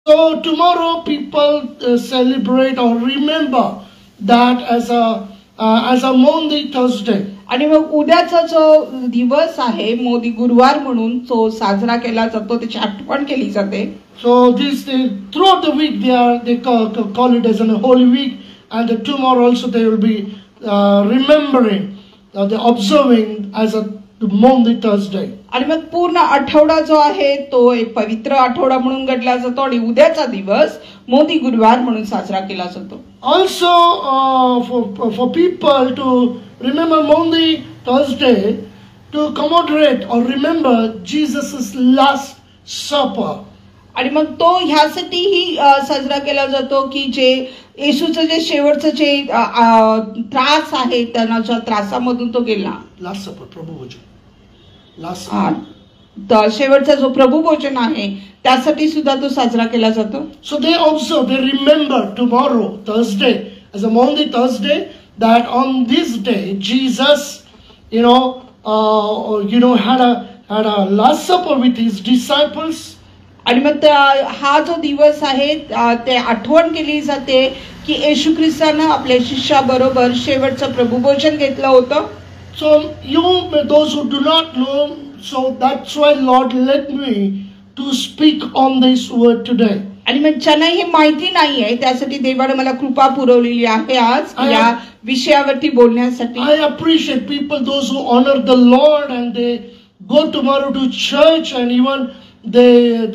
So tomorrow people celebrate or remember that as a Maundy Thursday. आणि मग उद्याचा जो दिवस आहे मोदी गुरुवार म्हणून तो साजरा केला जातो, त्याची आठवण केली जाते. So throughout the week they call it as a holy week, and tomorrow also they will be remembering, they observing as a Maundy Thursday. आणि मग पूर्ण आठवडा जो आहे तो एक पवित्र आठवडा म्हणून गणला जातो आणि उद्याचा दिवस मोदी गुरुवार म्हणून साजरा केला जातो. Also for people to remember Maundy Thursday, to commemorate or remember Jesus' last supper. आणि मग तो ह्यासाठीही साजरा केला जातो की जे येशूचं जे शेवटचं जे त्रास आहे त्यांना ज्या त्रासामधून तो गेला. लास्ट सपर, प्रभुभोजन. शेवटचा जो प्रभुभोजन आहे त्यासाठी सुद्धा तो साजरा केला जातो. So they remember tomorrow, Thursday, as a Maundy Thursday, that on this day Jesus, had a last supper with his disciples. आणि मग हा जो दिवस आहे ते आठवण केली जाते की येशू ख्रिस्तानं आपल्या शिष्याबरोबर शेवटचं प्रभुभोजन घेतलं होतं. So those who do not know, so that's why Lord led me to speak on this word today. आणि मग ज्यांना हे माहिती नाही आहे त्यासाठी देवाने मला कृपा पुरवलेली आहे आज या विषयावरती बोलण्यासाठी. I appreciate people, those who honor the Lord and they go tomorrow to church and even they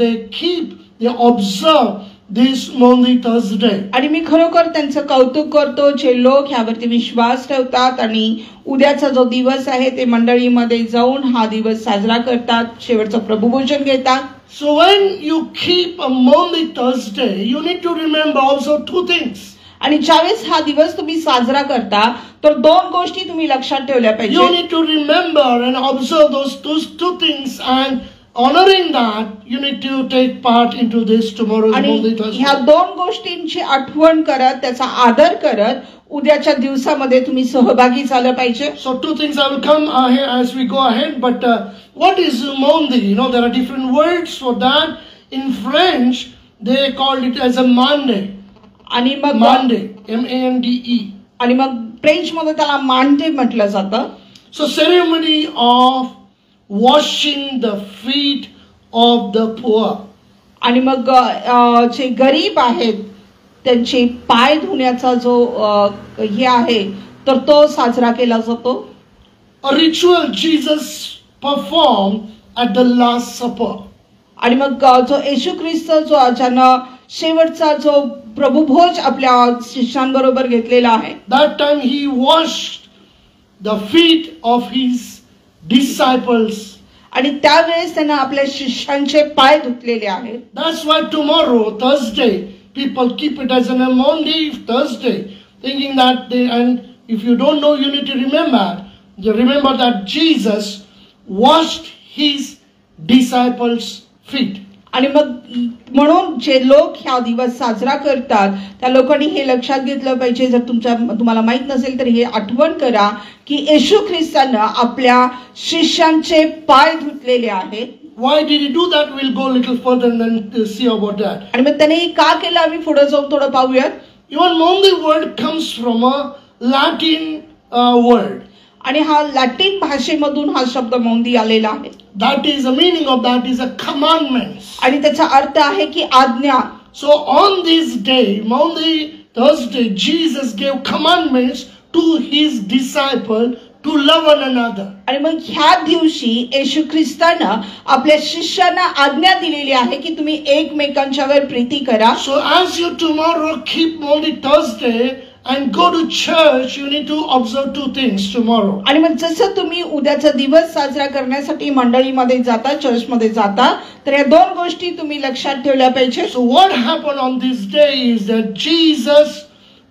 observe this Maundy Thursday. आणि मी खरोखर त्यांचं कौतुक करतो जे लोक ह्यावरती विश्वास ठेवतात आणि उद्याचा जो दिवस आहे ते मंडळीमध्ये जाऊन हा दिवस साजरा करतात, शेवटचं प्रभुभोजन घेतात. So when you keep a Maundy Thursday, you need to remember also two things. आणि ज्यावेळेस हा दिवस तुम्ही साजरा करता तर दोन गोष्टी तुम्ही लक्षात ठेवल्या पाहिजे. You need to remember and observe those two things, and honoring that you need to take part into this tomorrow's Maundy Thursday. ह्या दोन गोष्टींची आठवण करत त्याचा आदर करत उद्याच्या दिवसामध्ये तुम्ही सहभागी झालं पाहिजे. So two things I will come ahead as we go ahead, but what is Maundy? There are different words for that. In French they called it as a Monday. आणि मग Monday, M-A-N-D-E. आणि मग French मध्ये त्याला मांडे म्हटलं जातं. So ceremony of washing the feet of the poor. आणि मग जे गरीब आहेत त्यांचे पाय धुण्याचा जो हे आहे तर तो साजरा केला जातो. A ritual Jesus performed at the Last Supper. आणि मग जो येशू ख्रिस्त जो ज्यानं शेवटचा जो प्रभुभोज आपल्या शिष्यांबरोबर घेतलेला आहे, that time he washed the feet of his disciples. आणि त्यावेळेस त्यांना आपल्या शिष्यांचे पाय धुतलेले आहेत. That's why tomorrow, Thursday, people keep it as a Maundy Thursday, thinking that and if you don't know, you need to remember that Jesus washed his disciples' feet. आणि मग म्हणून जे लोक ह्या दिवस साजरा करतात त्या लोकांनी हे लक्षात घेतलं पाहिजे. जर तुम्हाला माहित नसेल तर हे आठवण करा की येशू ख्रिस्तानं आपल्या शिष्यांचे पाय धुतलेले आहेत. Why did he do that? We'll go a little further and then see about that. आणि मग त्याने का केलं आम्ही पुढे जाऊन थोडं पाहूयात. Even Maundy word comes from a Latin word. आणि हा लॅटिन भाषेमधून हा शब्द मौंदी आलेला आहे. That is the meaning of that is a commandments. आणि त्याचा अर्थ आहे की आज्ञा. So on this day, Maundy Thursday, Jesus gave commandments to his disciple to love one another. आणि मग ह्या दिवशी येशू ख्रिस्तानं आपल्या शिष्यांना आज्ञा दिलेली आहे की तुम्ही एकमेकांच्यावर प्रीती करा. So as you tomorrow keep Maundy Thursday and go to church, you need to observe two things tomorrow. आणि मग जसं तुम्ही उद्याचा दिवस साजरा करण्यासाठी मंडळीमध्ये जाता, चर्चमध्ये जाता, तर या दोन गोष्टी तुम्ही लक्षात ठेवल्या पाहिजे. So what happened on this day is that Jesus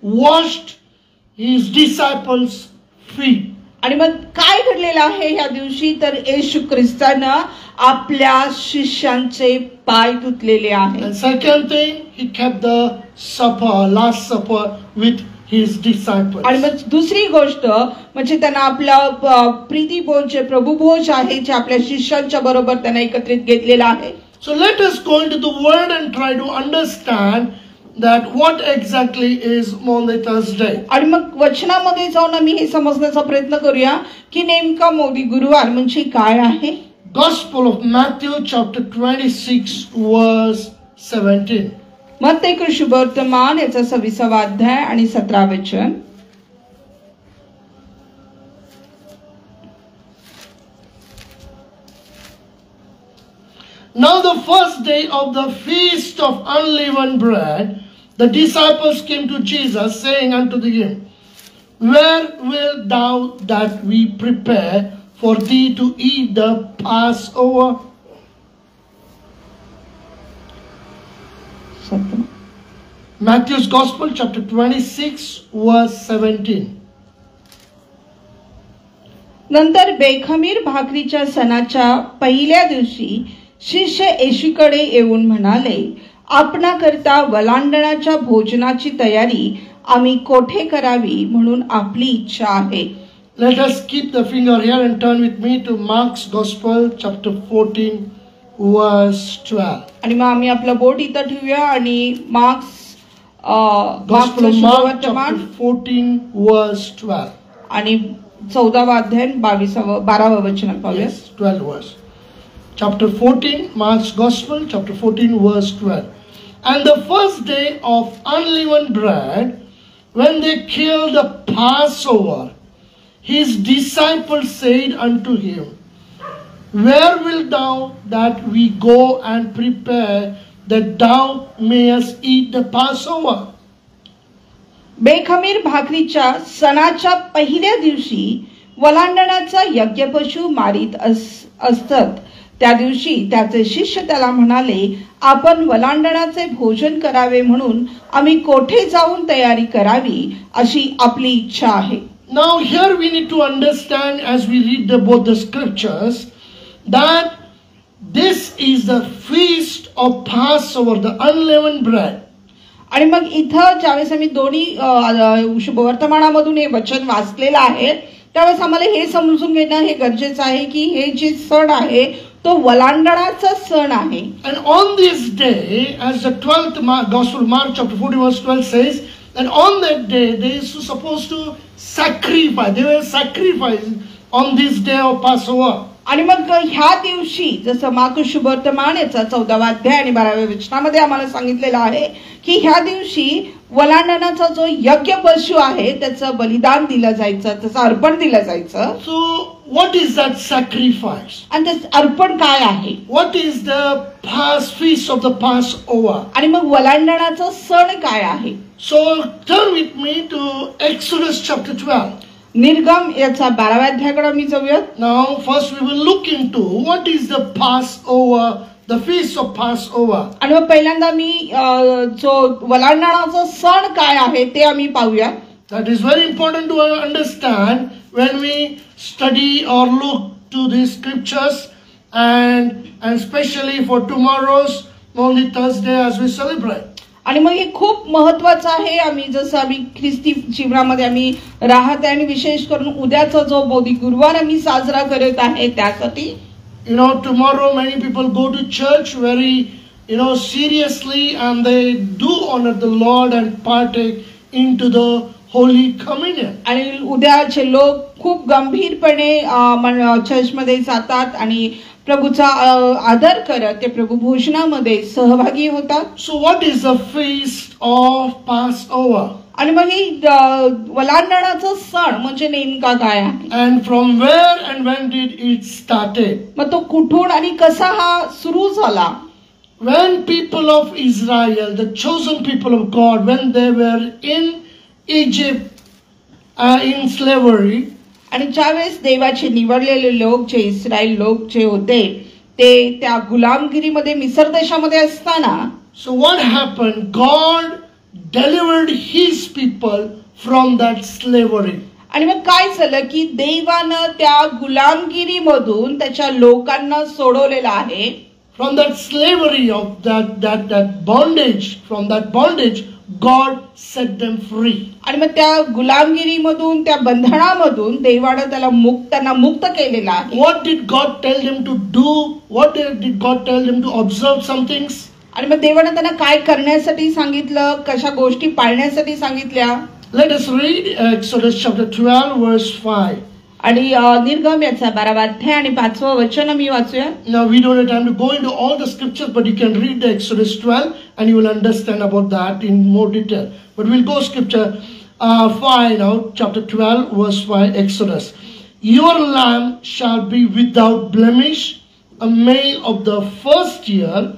washed his disciples' feet. आणि मग काय घडलेलं आहे ह्या दिवशी तर येशू ख्रिस्तानं आपल्या शिष्यांचे पाय धुतलेले आहेत. And second thing, he kept the supper, last supper with his disciples. आणि मग दुसरी गोष्ट म्हणजे त्यांना आपला प्रीतिभोज जे प्रभुभोज आहे जे आपल्या शिष्यांच्या बरोबर त्यांना एकत्रित घेतलेला आहे. So let us go into the word and try to understand that what exactly is Maundy Thursday. आणि मग वचनामध्ये जाऊन आम्ही हे समजण्याचा प्रयत्न करूया की नेमका मोदी गुरुवार म्हणजे काय आहे. Gospel of Matthew chapter 26 verse 17. मत्तेय शुभवर्तमान याचा 26वा अध्याय आणि 17 वचन. Now the first day of the feast of unleavened bread, the disciples came to Jesus, saying unto him, Where wilt thou that we prepare for thee to eat the Passover? Matthew's Gospel, chapter 26, verse 17. नंतर बेखमीर भाकरीच्या सणाच्या पहिल्या दिवशी शिष्य येशूकडे येऊन म्हणाले, आपणाकरता वलांडणाच्या भोजनाची तयारी आम्ही कोठे करावी म्हणून आपली इच्छा आहे. Let us keep the finger here and turn with me to Mark's Gospel, chapter 14, verse 12. आणि मग आम्ही आपला बोट इथं ठेवूया आणि Gospel of Mark, chapter 14, verse 12. आणि 14वा अध्याय 12वा वचन पाहूया. Yes, 12 verse. Chapter 14, Mark's Gospel, chapter 14, verse 12. And the first day of unleavened bread, when they killed the Passover, his disciples said unto him, Where wilt thou that we go and prepare that thou mayest eat the Passover? बेखमीर भाकरीच्या सणाच्या पहिल्या दिवशी वलांडणाचा यज्ञपशु मारित असतात. त्या दिवशी त्याचे शिष्य त्याला म्हणाले, आपण वलांडणाचे भोजन करावे म्हणून आम्ही कोठे जाऊन तयारी करावी अशी आपली इच्छा आहे. Now here we need to understand as we read both the scriptures that this is the feast of Passover, the unleavened bread. आणि मग इथं ज्यावेळेस आम्ही दोन्ही शुभवर्तमानामधून हे वचन वाचलेलं आहे त्यावेळेस आम्हाला हे समजून घेणं हे गरजेचं आहे की हे जे सण आहे तो वलांडणाचा सण आहे. And on this day, as the 12th Gospel Mark chapter 40 verse 12 says, that on that day they were supposed to sacrifice. They were sacrificing on this day of Passover. आणि मग ह्या दिवशी जसं मार्क शुभवर्तमान याचा 14वा अध्याय आणि 12व्या वचनामध्ये आम्हाला सांगितलेलं आहे की ह्या दिवशी वलांडणाचा जो यज्ञ पशु आहे त्याचं बलिदान दिलं जायचं, त्याचं अर्पण दिलं जायचं. So what is that sacrifice? आणि ते अर्पण काय आहे? What is the feast of the Passover? आणि मग वलांडणाचा सण काय आहे? So turn with me to Exodus chapter 12. निर्गम याचा 12व्या अध्यायाकडे आम्ही जाऊयात. Now first we will look into what is the Passover, the feast of Passover. आणि मग पहिल्यांदा मी जो वलांडणाचा सण काय आहे ते आम्ही पाहूया. That is very important to understand when we study or look to these scriptures and especially for tomorrow's Maundy Thursday as we celebrate. आणि मग हे खूप महत्वाचं आहे. आम्ही जसं आम्ही ख्रिस्ती जीवनामध्ये आम्ही राहत आहे आणि विशेष करून उद्याचा जो मोदी गुरुवार आम्ही साजरा करत आहे त्यासाठी. You know, tomorrow many people go to church very, seriously and they do honor the Lord and partake into the Holy Communion. आणि उद्याचे लोक खूप गंभीरपणे चर्चमध्ये जातात आणि प्रभूचा आदर करत ते प्रभू भोजनामध्ये सहभागी होतात. So what is the feast of Passover? आणि मग ही वलांडणाचा सण म्हणजे नेमका काय आहे? And from where and when did it started? मग तो कुठून आणि कसा हा सुरू झाला? When people of Israel, the chosen people of God, when they were in Egypt in slavery, आणि ज्यावेळेस देवाचे निवडलेले लोक जे इस्रायल लोक जे होते ते त्या गुलामगिरीमध्ये मिसर देशामध्ये असताना, so what happened? God delivered his people from that slavery. आणि मग काय झालं की देवानं त्या गुलामगिरीमधून त्याच्या लोकांना सोडवलेलं आहे. From that slavery of that bondage, from that bondage, God set them free. आणि मग त्या गुलामगिरीमधून, त्या बंधनामधून देवाने त्यांना मुक्त केलेला आहे. What did God tell them to do? What did God tell them to observe some things? आणि मग देवाने त्यांना काय करण्यासाठी सांगितलं, कशा गोष्टी पाळण्यासाठी सांगितल्या. Let us read Exodus chapter 12 verse 5. आणि निर्गम याचा 12वा अध्याय आणि 5वं वचन मी वाचूया. Now we don't have time to go into all the scriptures, but you can read the Exodus 12 and you will understand about that in more detail. But we'll go scripture 5 now, chapter 12 verse 5, Exodus. Your lamb shall be without blemish, a male of the first year.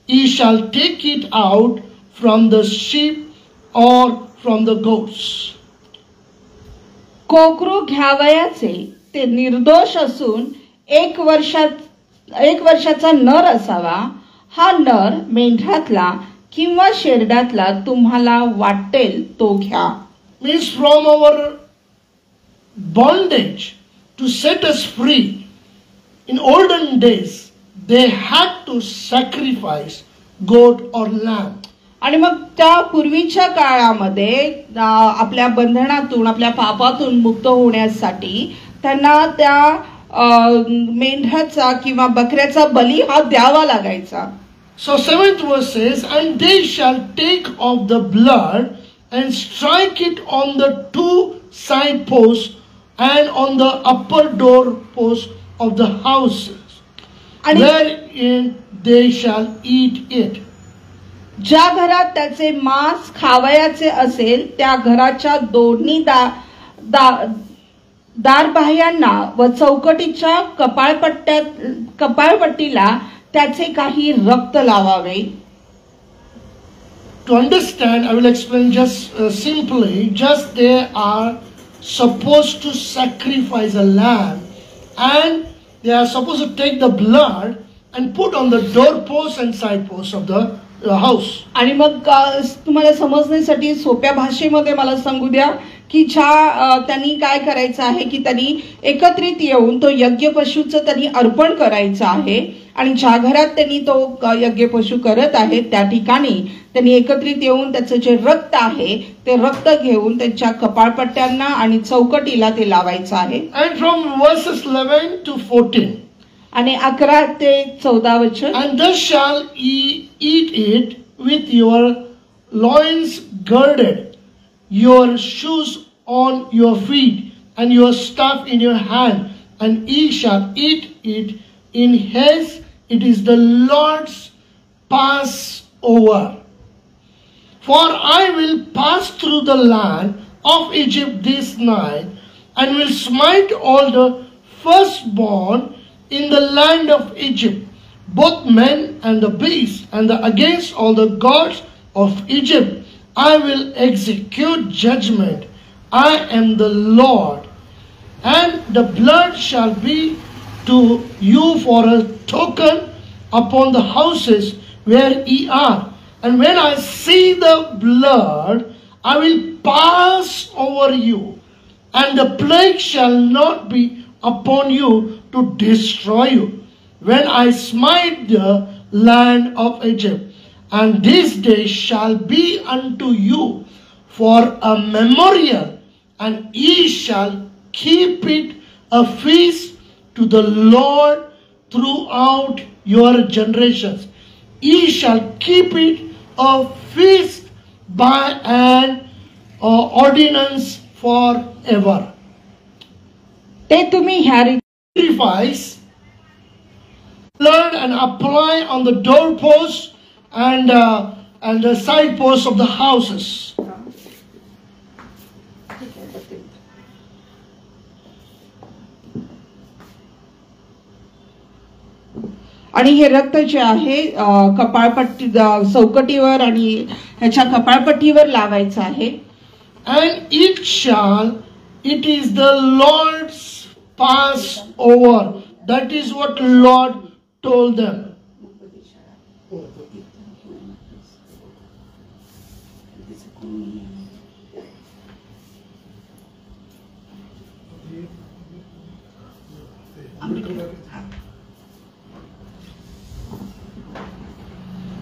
Ye shall take it out from the sheep or from the goats. कोकरू घ्यावयाचे, ते निर्दोष असून 1 वर्षाचा नर असावा. हा नर मेंढरातला किंवा शेरडातला तुम्हाला वाटेल तो घ्या. Means from our bondage to set us free. In olden days, they had to sacrifice goat or lamb. आणि मग त्या पूर्वीच्या काळामध्ये आपल्या बंधनातून, आपल्या पापातून मुक्त होण्यासाठी त्यांना त्या मेंढराचा किंवा बकऱ्याचा बली हा द्यावा लागायचा. So 7th verse says, and they shall take of the blood and strike it on the 2 side posts and on the upper door post of the houses, wherein they shall eat it. ज्या घरात त्याचे मांस खावयाचे असेल त्या घराच्या दोन्ही दारबाह्यांना व चौकटीच्या कपाळपट्टीला त्याचे काही रक्त लावावे. To understand, I will explain just simply. Just they are supposed to sacrifice a lamb, and they are supposed to take the blood and put on the doorposts and side posts of the house. आणि मग तुम्हाला समजण्यासाठी सोप्या भाषेमध्ये मला सांगू द्या की त्यांनी काय करायचं आहे की त्यांनी एकत्रित येऊन तो यज्ञ पशूचं त्यांनी अर्पण करायचं आहे. आणि ज्या घरात त्यांनी तो यज्ञ पशू करत आहे त्या ठिकाणी त्यांनी एकत्रित येऊन त्याचं जे रक्त आहे ते रक्त घेऊन त्यांच्या कपाळपट्ट्यांना आणि चौकटीला ते लावायचं आहे. And from verses 11 to 14. आणि 11 ते 14 वचन. And thus shall ye eat it with your loins girded, your shoes on your feet, and your staff in your hand, and ye shall eat it in haste. It is the Lord's Passover. For I will pass through the land of Egypt this night, and will smite all the firstborn in the land of Egypt, both men and the beasts, and against all the gods of Egypt I will execute judgment. I am the Lord. And the blood shall be to you for a token upon the houses where ye are. And when I see the blood, I will pass over you, and the plague shall not be upon you to destroy you, when I smite the land of Egypt. And this day shall be unto you for a memorial, and ye shall keep it a feast to the Lord throughout your generations. Ye shall keep it a feast by an ordinance forever. ते तुम्ही ह्या Sacrifice blood and apply on the doorposts and the side posts of the houses. आणि हे रक्त जे आहे कपाळपट्टी चौकटीवर आणि ह्याच्या कपाळपट्टीवर लावायचं आहे. And it is the Lord's Passover. That is what Lord told them.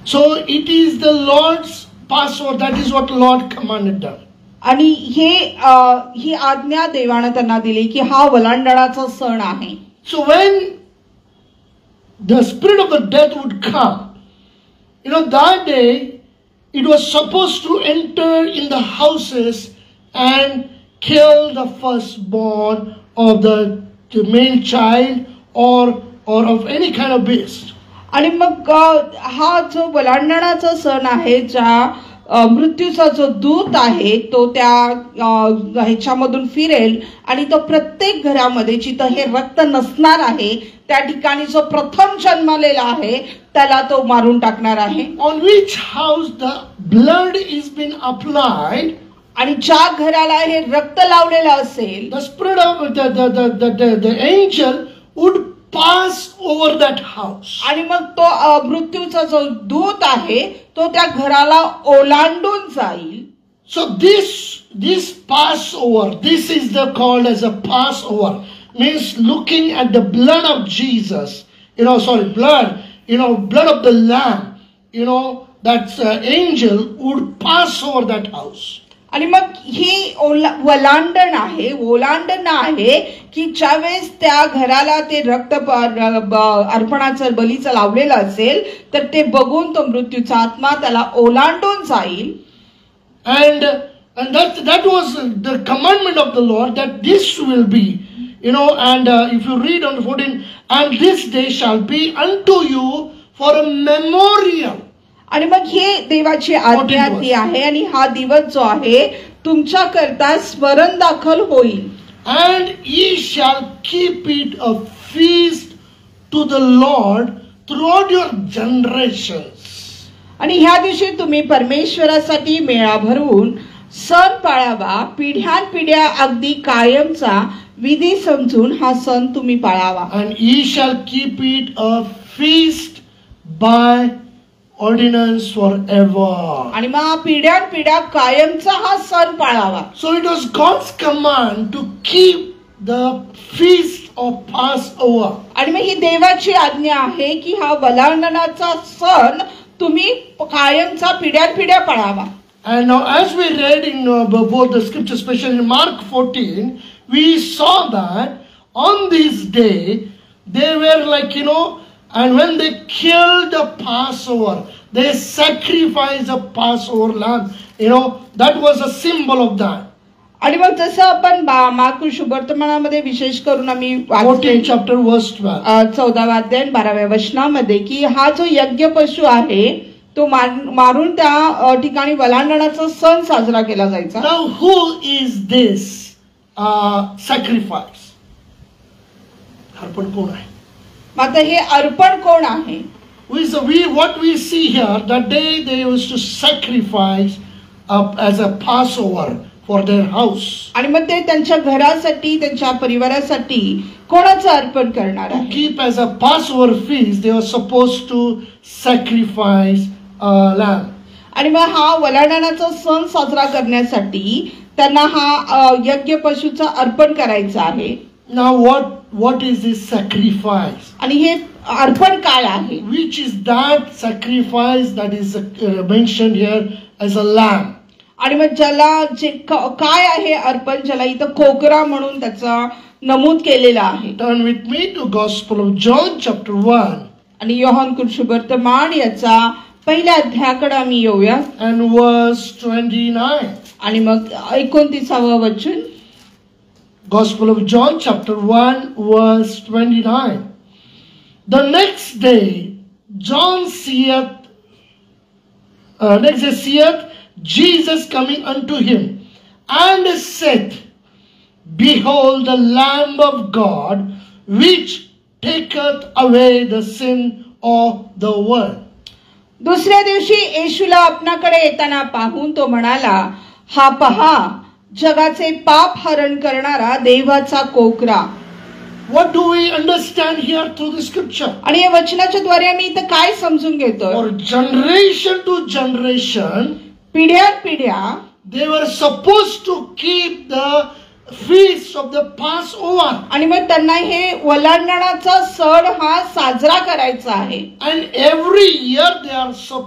So it is the Lord's Passover. That is what Lord commanded them. आणि ही आज्ञा देवाने त्यांना दिली की हा वलांडणाचा सण आहे. So when the spirit of the death would come, that day it was supposed to enter in the houses and kill the firstborn of the male child or of any kind of beast. आणि मग हा जो वलांडणाचा सण आहे, ज्या मृत्यूचा जो दूत आहे तो त्या ह्याच्यामधून फिरेल आणि तो प्रत्येक घरामध्ये जिथं हे रक्त नसणार आहे त्या ठिकाणी जो प्रथम जन्मलेला आहे त्याला तो मारून टाकणार आहे. On which house the blood is been applied, आणि ज्या घराला हे रक्त लावलेलं असेल, the spirit of the angel would pass over that house. आणि मग तो मृत्यूचा जो दूत आहे तो त्या घराला ओलांडून जाईल. So this Passover, this is called as a Passover, means looking at the blood of Jesus, blood of the Lamb, that angel would pass over that house. आणि मग ही ओलांडण आहे की ज्यावेळेस त्या घराला ते रक्त अर्पणाचं बलीचं लावलेलं असेल तर ते बघून तो मृत्यूचा आत्मा त्याला ओलांडून जाईल. And that was the commandment of the Lord, that this will be, and if you read on 14, and this day shall be unto you for a memorial. आणि मग हे देवाची आज्ञा ती आहे आणि हा दिवस जो आहे तुमच्या करता स्मरण दाखल होईल. And ye shall keep it a feast to the Lord throughout your generations. आणि ह्या दिवशी तुम्ही परमेश्वरासाठी मेळा भरवून सण पाळावा, पिढ्यानपिढ्या अगदी कायमचा विधी समजून हा सण तुम्ही पाळावा. And ye shall keep it a feast by ordinance forever. आणि मग पिढ्यानपिढ्या कायमचा हा सण पाळावा. So it was God's command to keep the feast of Passover. आणि मग ही देवाची आज्ञा आहे की हा वलांडणाचा सण तुम्ही कायमचा पिढ्यानपिढ्या पाळावा. And now as we read in both the scriptures, especially in Mark 14, we saw that on this day they were and when they killed the Passover, they sacrificed a Passover lamb. That was a symbol of that. आणि मग जसं आपण mark शुभवर्तमानामध्ये विशेष करून आम्ही 14 chapter verse 12, 14वा अध्याय 12व्या वचनामध्ये की हा जो यज्ञ पशु आहे तो मारून त्या ठिकाणी वलांडणाचा सण साजरा केला जायचा. Now who is this sacrifice? अर्पण कोण आहे? आता हे अर्पण कोण आहे? What we see here, that day they used to sacrifice as a Passover for their house. आणि मग ते त्यांच्या घरासाठी त्यांच्या परिवारासाठी कोणाचं अर्पण करणार आहे? To keep as a Passover feast, they were supposed to sacrifice a lamb. आणि मग हा वलांडणाचा सण साजरा करण्यासाठी त्यांना हा यज्ञ पशुचं अर्पण करायचं आहे. Now what is this sacrifice? आणि हे अर्पण काय आहे? Which is that sacrifice that is mentioned here as a lamb? आणि मग ज्याला जे काय आहे अर्पण, ज्याला इथं कोकरा म्हणून त्याचा नमूद केलेला आहे. Turn with me to Gospel of John chapter 1. आणि योहान शुभवर्तमान याचा पहिल्या अध्यायाकडे आम्ही येऊया. And verse 29. आणि मग 29वा वचन. Gospel of John chapter 1 verse 29. The next day John seeth Jesus coming unto him, and said, Behold the Lamb of God, which taketh away the sin of the world. दुसऱ्या दिवशी येशूला आपणाकडे येताना पाहून तो म्हणाला, हा पहा जगाचे पाप हरण करणारा देवाचा कोकरा. What do we understand here through the scripture? आणि या वचनाच्या द्वारे आम्ही इथं काय समजून घेतो? For generation to generation, पिढ्यानपिढ्या they were supposed to keep the feast of the Passover. आणि मग त्यांना हे वलांडणाचा सण हा साजरा करायचा आहे. And every year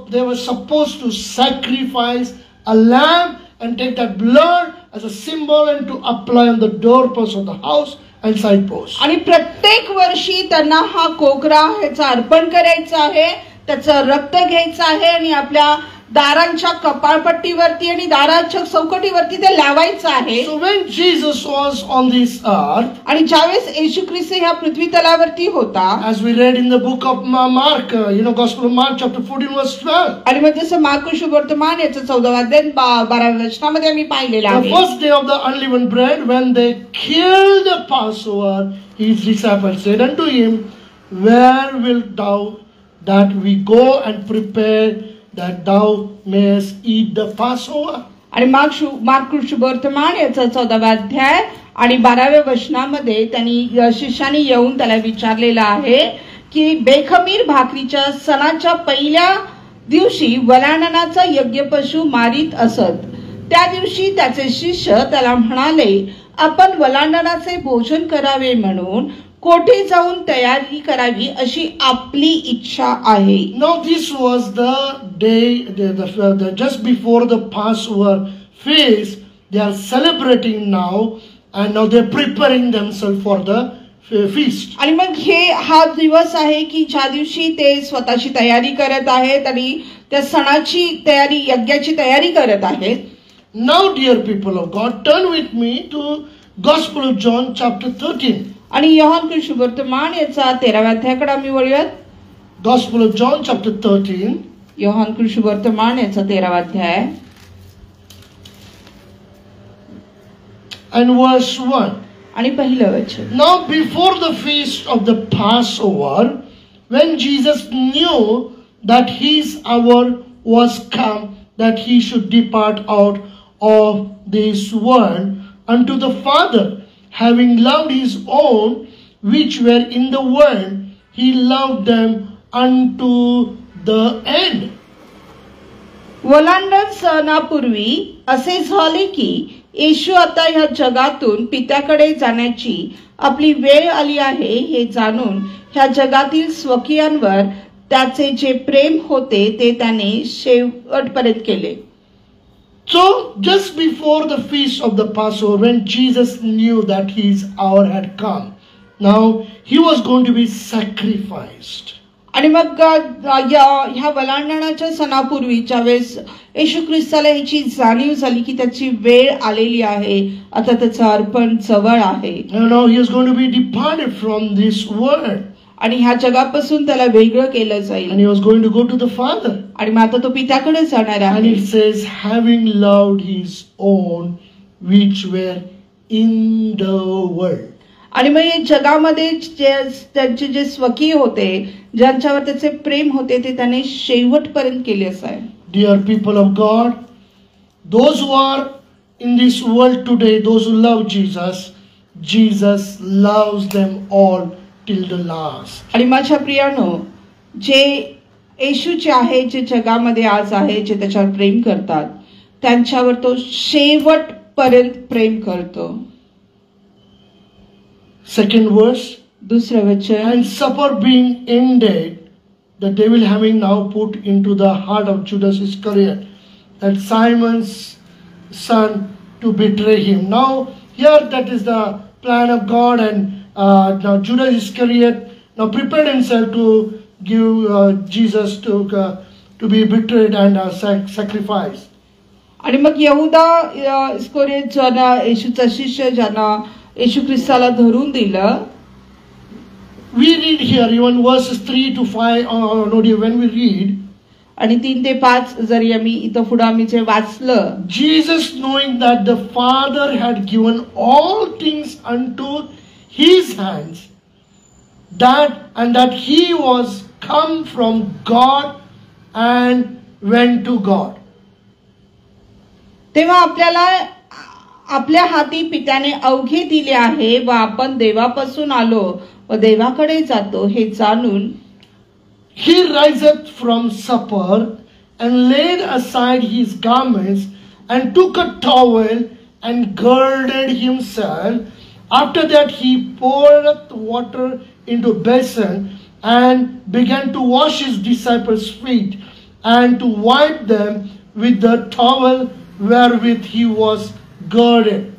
they were supposed to sacrifice a lamb and take that blood as a symbol and to apply on the doorpost of the house and side post. आणि प्रत्येक वर्षी त्यांना हा कोकरा ह्याचं अर्पण करायचं आहे, त्याचं रक्त घ्यायचं आहे आणि आपल्या दारांच्या कपाळपट्टीवरती आणि दाराच्या चौकटीवरती ते लावायचं आहे. So when Jesus was on this earth, आणि ज्यावेळेस येशू ख्रिस्त ह्या पृथ्वी तलावरती होता, as we read in the book of Mark, Gospel of Mark chapter 14 verse 12. आणि मग जसं मार्क शुभवर्तमान याचं 14 अध्याय 12व्या वचनामध्ये आम्ही पाहिलेलं The आहे. first day of the unleavened bread, when they killed the Passover, his disciples said unto him, Where wilt thou that we go and prepare that thou mayest eat the Passover? आणि mark शुभवर्तमान याचा 14वा अध्याय आणि 12व्या वचनामध्ये त्यांनी शिष्याने येऊन त्याला विचारलेलं आहे की बेखमीर भाकरीच्या सणाच्या पहिल्या दिवशी वलांडणाचा यज्ञपशु मारीत असत. त्या दिवशी त्याचे शिष्य त्याला म्हणाले, आपण वलांडणाचे भोजन करावे म्हणून कोठे जाऊन तयारी करावी अशी आपली इच्छा आहे. Now this was the day, just before the Passover feast. They are celebrating now, and now they are preparing themselves for the feast. आणि मग हा दिवस आहे की ज्या दिवशी ते स्वतःची तयारी करत आहेत आणि त्या सणाची तयारी, यज्ञाची तयारी करत आहेत. Now, dear people of God, turn with me to Gospel of John chapter 13. आणि योहान शुभवर्तमान याचा 13व्या अध्यायाकडे आम्ही वळूयात. Gospel of John chapter 13. Yohan शुभवर्तमान याचा 13वा अध्याय and verse 1. आणि पहिलं वचन. Now before the feast of the Passover, when Jesus knew that his hour was come, that he should depart out of this world unto the Father, having loved his own which were in the world, he loved them unto the end. वलांडण सणापूर्वी असे झाले की येशू आता ह्या जगातून पित्याकडे जाण्याची आपली वेळ आली आहे हे जाणून ह्या जगातील स्वकीयांवर त्याचे जे प्रेम होते ते त्याने शेवटपर्यंत केले. So just before the feast of the Passover, when Jesus knew that his hour had come, now he was going to be sacrificed. आणि मग ह्या वलांडणाच्या सणापूर्वीच्या वेळेस येशू ख्रिस्ताला ह्याची जाणीव झाली की त्याची वेळ आलेली आहे, आता त्याचं अर्पण जवळ आहे. Now he is going to be departed from this world. आणि ह्या जगापासून त्याला वेगळं केलं जाईल. And he was going to go to the Father. आणि मग आता तो पित्याकडे जाणार आहे. And it says, having loved his own which were in the world. आणि मग या जगामध्ये त्यांचे जे स्वकीय होते, ज्यांच्यावर त्याचे प्रेम होते, ते त्याने शेवटपर्यंत केले असाय. Dear people of God, those who are in this world today, those who love Jesus, Jesus loves them all till the last. आणि माझ्या प्रियानो, जे येशूचे आहे, जे जगामध्ये आज आहे, जे त्याच्यावर प्रेम करतात, त्यांच्यावर तो शेवटपर्यंत प्रेम करतो. Second verse. दुसरं वचन. And supper being ended, the devil having now put into the heart of Judas Iscariot, that Simon's son, to betray him. Now here that is the plan of God, and now Judas Iscariot now prepared himself to give Jesus to be betrayed and sacrificed. आणि मग यहुदा इस्करियोत ज्याला येशूचा शिष्य, ज्याला येशू ख्रिस्ताला धरून दिलं. We read here even verses 3 to 5, when we read, आणि 3 ते 5 जरी आम्ही इथं पुढे आम्ही जे वाचलं, Jesus knowing that the Father had given all things unto his hands, that he was come from God and went to God. तेव्हा आपल्याला आपल्या हाती पित्याने अवघे दिले आहे व आपण देवापासून आलो व देवाकडे जातो हे जाणून he riseth from supper and laid aside his garments and took a towel and girded himself. After that he poured water into a basin and began to wash his disciples' feet and to wipe them with the towel wherewith he was girded.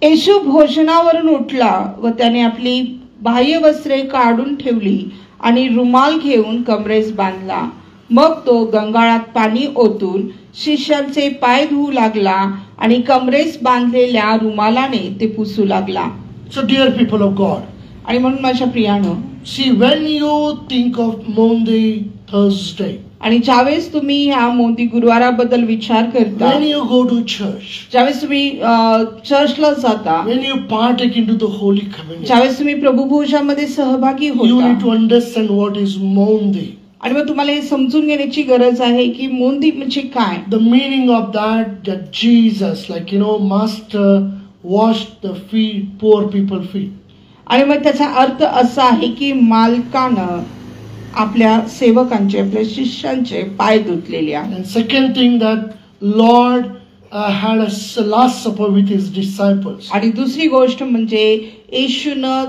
येशू भोजनावरून उठला व त्याने आपली बाह्य वस्त्रे काढून ठेवली आणि रुमाल घेऊन कमरेस बांधला. मग तो गंगाळात पाणी ओतून शिष्यांचे पाय धुवू लागला आणि कमरेस बांधलेल्या रुमालाने ते पुसू लागला. So dear people of God, आणि म्हणून माझ्या प्रियानो, see, when you think of Maundy Thursday, आणि ज्यावेळेस तुम्ही ह्या मोदी गुरुवाराबद्दल विचार करता, when you go to church, ज्यावेळेस तुम्ही चर्चला जाता, when you partake into the Holy Communion, ज्यावेळेस तुम्ही प्रभू भोजनामध्ये सहभागी you need होता, to understand what is Maundy. आणि मग तुम्हाला हे समजून घेण्याची गरज आहे की मोंदी म्हणजे काय. The meaning of that Jesus, like Master washed the feet, poor people feet. आणि मग त्याचा अर्थ असा आहे की मालकानं आपल्या सेवकांचे, आपल्या शिष्यांचे पाय धुतलेले आहे. And second thing, that Lord had a last supper with his disciples. आणि दुसरी गोष्ट म्हणजे येशूनं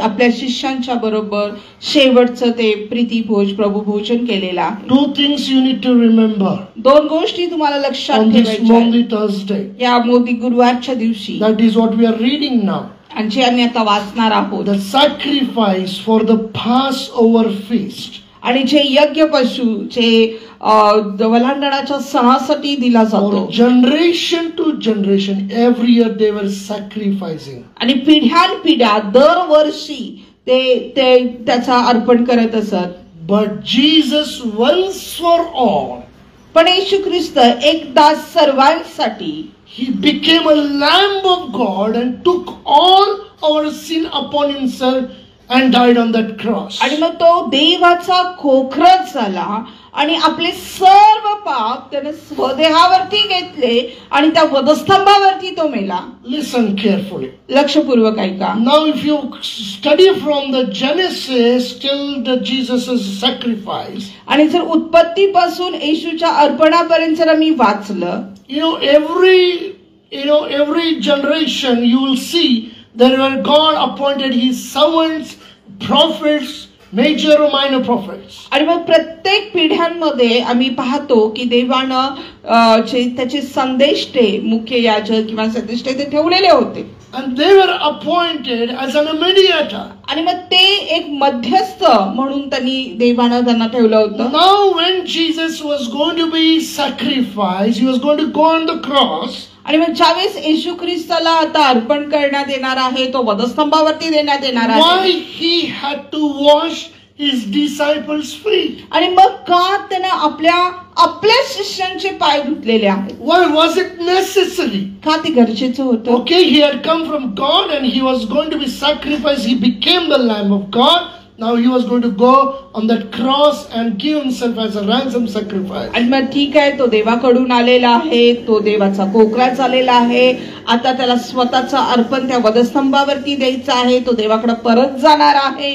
आपल्या शिष्यांच्या बरोबर शेवटचं ते प्रीतिभोज प्रभू भोजन केलेलं आहे. Two things you need to remember दोन गोष्टी तुम्हाला लक्षात on this ठेवायच्या Maundy Thursday. या मोदी गुरुवारच्या दिवशी, That is what we are reading now. आणि जे आम्ही आता वाचणार आहोत. The sacrifice for the Passover feast. आणि जे यज्ञ पशु जे वलांडणाच्या सणासाठी दिला जातो. For generation to generation, every year they were sacrificing. आणि पिढ्यानपिढ्या दरवर्षी ते त्याचा अर्पण करत असत. But Jesus once for all, पण येशू ख्रिस्त एकदा सर्वांसाठी, he became a lamb of God and took all our sin upon himself and died on that cross. आणि मग तो देवाचा खोखरच झाला आणि आपले सर्व पाप त्याने स्वदेहावरती घेतले आणि त्या वधस्तंभावरती तो मेला. Listen carefully. लक्षपूर्वक ऐका. Now if you study from the Genesis till the Jesus' sacrifice, आणि जर उत्पत्तीपासून येशूच्या अर्पणापर्यंत जर आम्ही वाचलं, every generation you will see that where God appointed his servants, prophets, major or minor prophets. आणि मग प्रत्येक पिढ्यांमध्ये आम्ही पाहतो की देवानं त्याचे संदेष्टे, मुख्य याजक किंवा संदेष्टे ते ठेवलेले होते. And they were appointed as a mediator. आणि मग ते एक मध्यस्थ म्हणून देवानं त्यांना ठेवलं होतं. Now when Jesus was going to be sacrificed, he was going to go on the cross. आणि मग ज्यावेळेस येशू ख्रिस्ताला आता अर्पण करण्यात येणार आहे, तो वधस्तंभावरती देण्यात येणार आहे. Why he had to wash his disciples' feet? आणि मग का त्याने आपल्या शिष्यांचे पाय धुतलेले आहेत? Why was it necessary? का ते गरजेचं होतं? Okay, he had come from God and he was going to be sacrificed. He became the Lamb of God. Now he was going to go on that cross and give himself as a ransom sacrifice. आणि मग ठीक आहे, तो देवाकडून आलेला आहे, तो देवाचा कोकरा चालेला आहे. आता त्याला स्वतःचं अर्पण त्या वधस्तंभावरती द्यायचं आहे, तो देवाकडे परत जाणार आहे.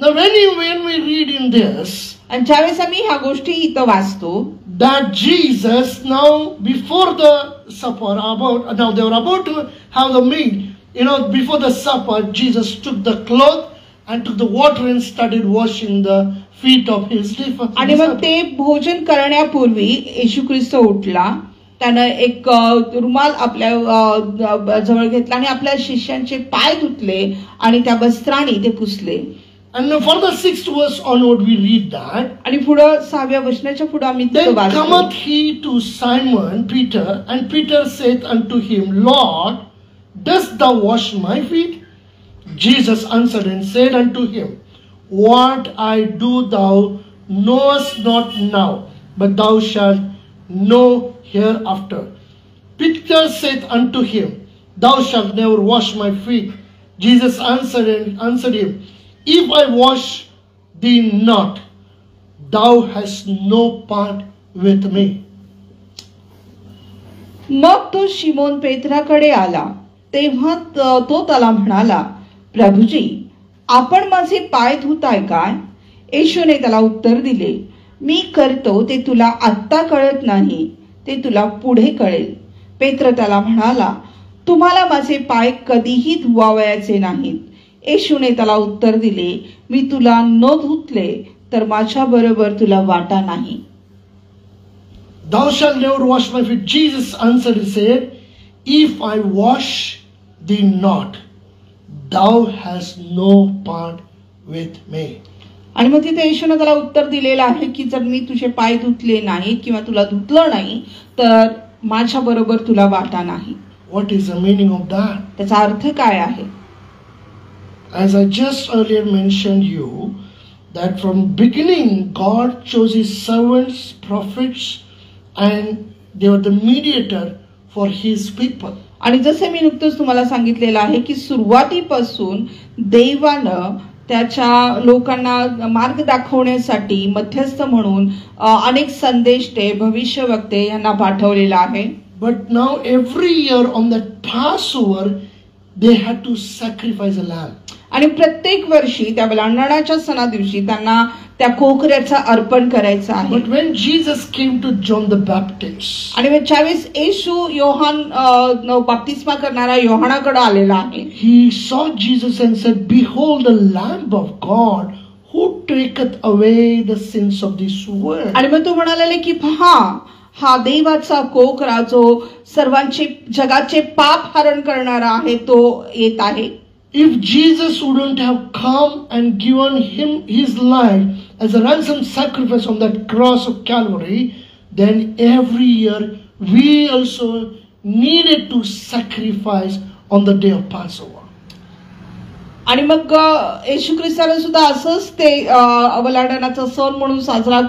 Now when we read in this, आणि ज्यावेळेस आम्ही ह्या गोष्टी इथं वाचतो, that Jesus now before the supper, now they were about to have the meal. Before the supper, Jesus took the cloth and took the water and started washing the feet of his disciples. आणि मग ते भोजन करण्यापूर्वी येशू ख्रिस्त उठला, त्यानं एक रुमाल आपल्या जवळ घेतला आणि आपल्या शिष्यांचे पाय धुतले आणि त्या वस्त्राने ते पुसले. And for the 6th verse onward we read that. आणि पुढे 6व्या वचनाच्या पुढे आम्ही Then वाचतो. cometh he to Simon Peter, and Peter saith unto him, Lord, dost thou wash my feet? Jesus answered and said unto him, What I do thou knowest not now, but thou shalt know hereafter. Peter saith unto him, Thou shalt never wash my feet. Jesus answered him, If I wash thee not, thou hast no part with me. मग तो शिमोन पेत्राकडे आला, तेव्हा तो त्याला म्हणाला, प्रभुजी, आपण माझे पाय धुताय काय? येशूने त्याला उत्तर दिले, मी करतो ते तुला आत्ता कळत नाही, ते तुला पुढे कळेल. पेत्र त्याला म्हणाला, तुम्हाला माझे पाय कधीही धुवावयाचे नाहीत. येशूने त्याला उत्तर दिले, मी तुला न धुतले तर माझ्या बरोबर तुला वाटा नाही. Thou shalt never wash my feet. Jesus answered and said, if I wash thee not, thou hast no part with me. आणि मग तिथे येशूने त्याला उत्तर दिलेलं आहे की जर मी तुझे पाय धुतले नाहीत किंवा तुला धुतलं नाही तर माझ्या बरोबर तुला वाटा नाही. What is the meaning of that? त्याचा अर्थ काय आहे? As I just earlier mentioned you, that from beginning God chose his servants, prophets, and they were the mediator for his people. आणि जसे मी नुकतंच तुम्हाला सांगितलेलं आहे की सुरुवातीपासून देवानं त्याच्या लोकांना मार्ग दाखवण्यासाठी मध्यस्थ म्हणून अनेक संदेष्टे, भविष्यवक्ते यांना पाठवलेला आहे. But now every year on that Passover they had to sacrifice a lamb. आणि प्रत्येक वर्षी त्या बलिदानाच्या सणा दिवशी त्यांना त्या कोकऱ्याचं अर्पण करायचं आहे. But when Jesus came to John the Baptist, आणि ज्यावेळेस येशू योहान बाप्तिस्मा करणारा योहानाकडे आलेला आहे, he saw Jesus and said, behold the Lamb of God who taketh away the sins of this world. आणि मग तो म्हणाले की पहा, हा देवाचा कोकरा जो सर्वांचे जगाचे पाप हरण करणारा आहे तो येत आहे. If Jesus wouldn't have come and given him his life as a ransom sacrifice on that cross of Calvary, then every year we also needed to sacrifice on the day of Passover. आणि मग येशू ख्रिस्ताने सुद्धा असंच ते बलिदानाचा सण म्हणून साजरा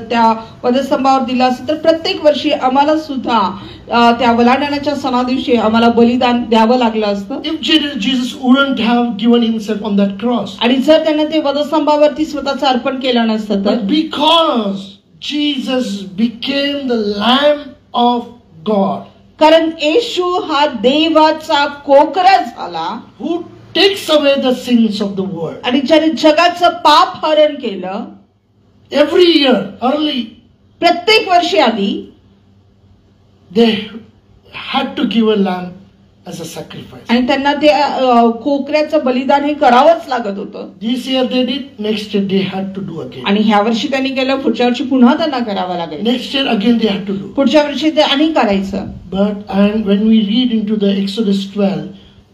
त्या वधस्तंभावर दिला असेल तर प्रत्येक वर्षी आम्हाला सुद्धा त्या बलिदानाच्या सणा दिवशी आम्हाला बलिदान द्यावं लागलं असतं. If Jesus wouldn't have given himself on that cross, आणि जर त्याने ते वधस्तंभावरती स्वतःचं अर्पण केलं नसतं तर, but because Jesus became the Lamb of God, कारण येशू हा देवाचा कोकरा झाला, who takes away the sins of the world. आणि ज्याने जगाचं पाप हरण केलं, every year early प्रत्येक वर्षी आधी they had to give a lamb as a sacrifice. आणि त्यांना ते कोकऱ्याचं बलिदान हे करावंच लागत होतं. This year they did, next year they had to do again. आणि ह्या वर्षी त्यांनी केलं, पुढच्या वर्षी पुन्हा त्यांना करावं लागेल, Next year again they had to do. पुढच्या वर्षी ते आणि करायचं. But and when we read into the Exodus 12,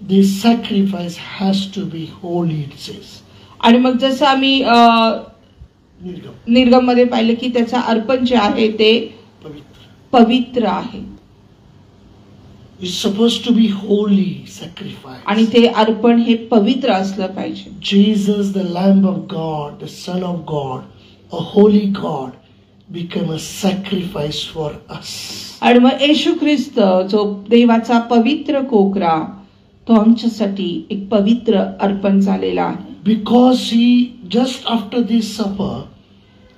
this sacrifice has to be holy, it says. आणि मग जसं आम्ही निर्गम मध्ये पाहिलं की त्याचं अर्पण जे आहे ते पवित्र आहे. It's supposed to be holy sacrifice. आणि ते अर्पण हे पवित्र असलं पाहिजे. Jesus, the Lamb of God, the Son of God, a holy God, became a sacrifice for us. आणि मग येशू ख्रिस्त जो देवाचा पवित्र कोकरा तो आमच्यासाठी एक पवित्र अर्पण झालेला आहे. Because he just after this supper,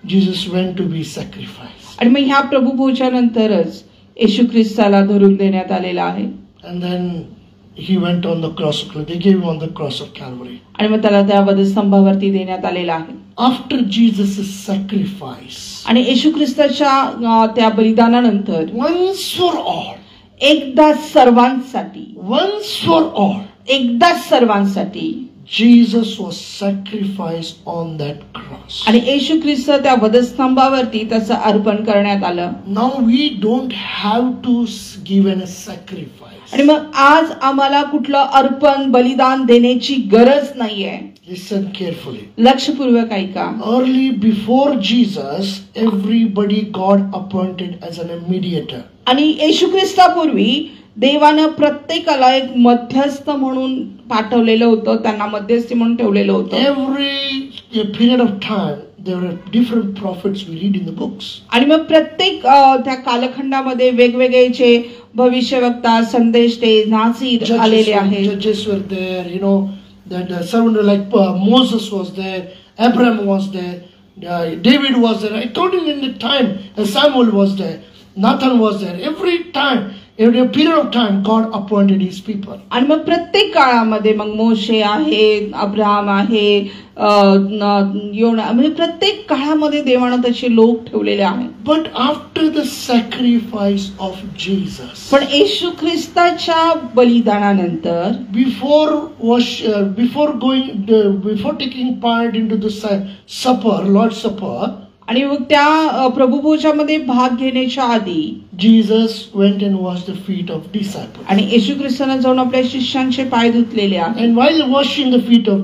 Jesus went to be sacrificed. आणि मग ह्या प्रभू भोजनानंतरच येशू ख्रिस्ताला धरून देण्यात आलेला आहे. And then he went on the cross of Calvary. They gave him on the cross of Calvary. आणि मग त्याला त्या वधस्तंभावरती देण्यात आलेला आहे. After Jesus' sacrifice, आणि येशू ख्रिस्ताच्या त्या बलिदानानंतर once for all, एकदा सर्वांसाठी, once for all, एकदा सर्वांसाठी Jesus was sacrificed on that cross. आणि येशू ख्रिस्त त्या वधस्तंभावरती त्याचं अर्पण करण्यात आलं. Now we don't have to give a sacrifice. आणि मग आज आम्हाला कुठलं अर्पण बलिदान देण्याची गरज नाहीये. Listen carefully. लक्षपूर्वक ऐका. Early before Jesus, everybody God appointed as a mediator. आणि येशू ख्रिस्तापूर्वी देवानं प्रत्येकाला एक मध्यस्थ म्हणून पाठवलेलं होतं, त्यांना मध्यस्थी म्हणून ठेवलेलं होतं. Every period of time there were different prophets we read in the books. आणि मग प्रत्येक त्या कालखंडामध्ये वेगवेगळे जे भविष्यवक्ता, संदेष्टे, नाझीर आलेले आहेत. Judges were there, you know, that servant like Moses was there, Abraham was there, David was there. According in the time, Samuel was there, Nathan was there. Every time Every period of time, God appointed His people. आणि मग प्रत्येक काळामध्ये मग मोशे आहे, Abraham आहे, योना, म्हणजे प्रत्येक काळामध्ये देवानं तसे लोक ठेवलेले आहेत. But after the sacrifice of Jesus, पण येशू ख्रिस्ताच्या बलिदानानंतर, before taking part into the supper, Lord's Supper, आणि मग त्या प्रभुभोजामध्ये भाग घेण्याच्या आधी Jesus went and washed the feet of disciples. आणि येशू ख्रिस्तानं जाऊन आपल्या शिष्यांचे पाय धुतलेले आहेत. And while washing the feet of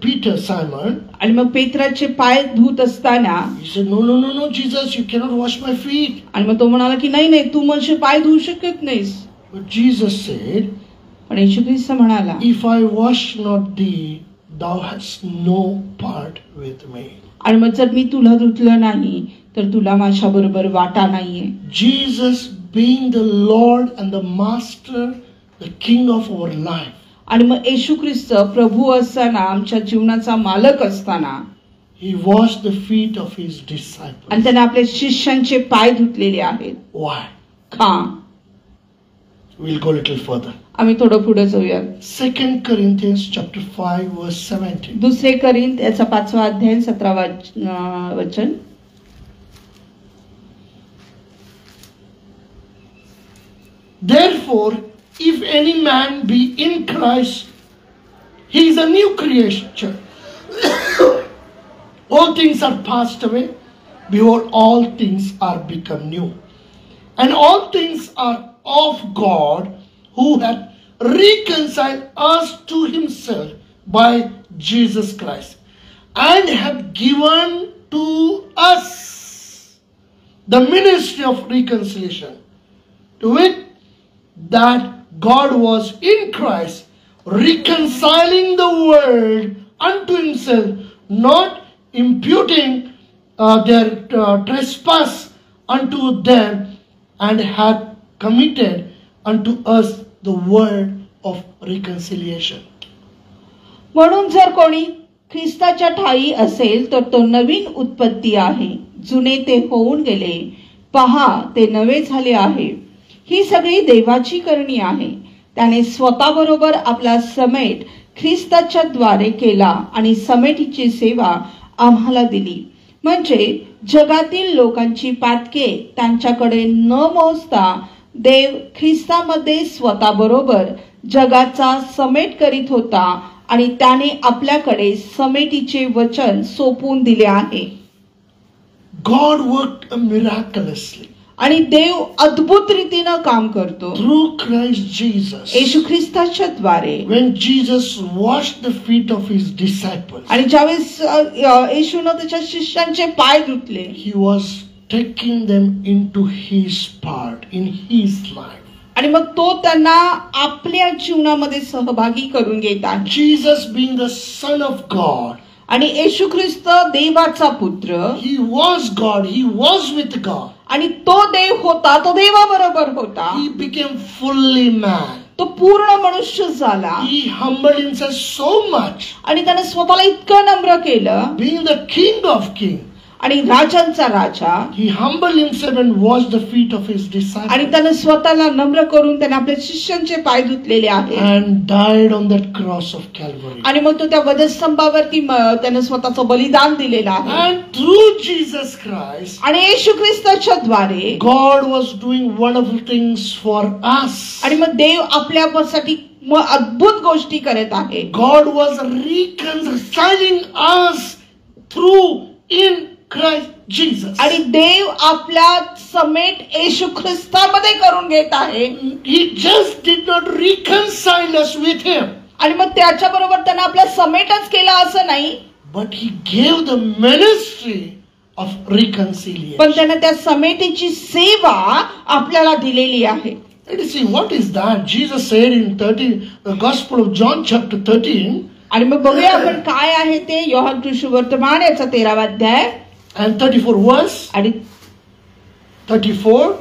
Peter, Simon, आणि मग पेत्राचे पाय धुत असताना he said, no, Jesus, you cannot wash my feet. आणि मग तो म्हणाला की नाही तू माझे पाय धुवू शकत नाहीस. But Jesus said, पण येशू ख्रिस्त म्हणाला, if I wash not thee, thou hast no part with me. आणि मग जर मी तुला धुतलं नाही तर तुला माझ्या बरोबर वाटा नाहीये. Jesus being the Lord and the Master, the King of our life. आणि मग येशू ख्रिस्त प्रभू असताना, आमच्या जीवनाचा मालक असताना, He washed the feet of His disciples. आणि त्याने आपल्या शिष्यांचे पाय धुतलेले आहेत. Why? का? We'll go a little further. आम्ही थोडं पुढे जाऊया. 2 Corinthians chapter 5 verse 17. दुसरे करिंथ याचा 5वा अध्याय 17वा वचन. Therefore, if any man be in Christ, he is a new creation. All things are passed away. Behold, all things are become new. And all things are of God, who hath reconciled us to Himself by Jesus Christ, and hath given to us the ministry of reconciliation, to wit, that God was in Christ, reconciling the world unto Himself, not imputing their trespass unto them, and hath committed unto us the word of reconciliation. म्हणून जर कोणी ख्रिस्ताच्या ठायी असेल तर तो नवीन उत्पत्ती आहे, जुने ते होऊन गेले, पहा ते नवे झाले आहे. ही सगळी देवाची करणी आहे. त्याने स्वतःबरोबर आपला समेट ख्रिस्ताच्या द्वारे केला आणि समेटीची सेवा आम्हाला दिली. म्हणजे जगातील लोकांची पातके त्यांच्याकडे न मोजता देव ख्रिस्तामध्ये स्वतःबरोबर जगाचा समेट करीत होता आणि त्याने आपल्याकडे समेटीचे वचन सोपून दिले आहे. God worked miraculously. आणि देव अद्भुत रीतीने काम करतो through Christ Jesus. येशू ख्रिस्ताच्या द्वारे. When Jesus washed the feet of His disciples, आणि ज्यावेळेस येशूने त्याच्या शिष्यांचे पाय धुतले, He was taking them into His part, in His life. आणि मग तो त्यांना आपल्या जीवनामध्ये सहभागी करून घेत आहे. Jesus being the Son of God, आणि येशू ख्रिस्त देवाचा पुत्र, He was God, He was with God. आणि तो देव होता, तो देवाबरोबर होता. He became fully man. तो पूर्ण मनुष्य झाला. He humbled Himself so much, आणि त्याने स्वतःला इतकं नम्र केलं, being the King of Kings. आणि राजांचा राजा. He humbled Himself and washed the feet of His आणि disciples, त्याने स्वतःला नम्र करून त्याने आपल्या शिष्यांचे पाय धुतलेले आहेत. and died on that cross of Calvary. आणि मग तो त्या वधस्तंभावरती त्याने स्वतःचं बलिदान दिलेलं आहे. And through Jesus Christ, आणि येशू ख्रिस्ताच्या द्वारे God was doing wonderful things for us. आणि मग देव आपल्यासाठी अद्भुत गोष्टी करत आहे. God was reconciling us through in Christ Jesus. आणि देव आपला समेट येशू ख्रिस्तामध्ये करून घेत आहे. He just did not reconcile us with Him, आणि मग त्याच्या बरोबर त्याने आपला समेटच केला असं नाही, but He gave the ministry of reconciliation. पण त्याने त्या समेटीची सेवा आपल्याला दिलेली आहे. Let us see what is that. Jesus said in the Gospel of John chapter 13. आणि मग बघूया आपण काय आहे ते. योहान सुवर्तमान याचा 13वा अध्याय and 34 verse. आणि 34.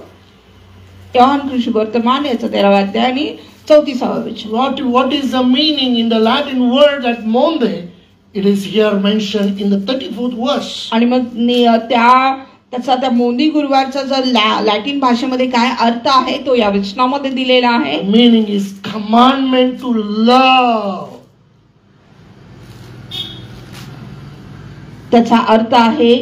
योहान सुवर्तमान याचा 13वा अध्याय आणि 34वा वचन. What is the meaning in the Latin word that monde? It is here mentioned in the 34th verse. आणि मग त्या त्याचा त्या मोंदी गुरुवारचा जर लॅटिन भाषेमध्ये काय अर्थ आहे तो या वचनामध्ये दिलेला आहे. Meaning is commandment to love. त्याचा अर्थ आहे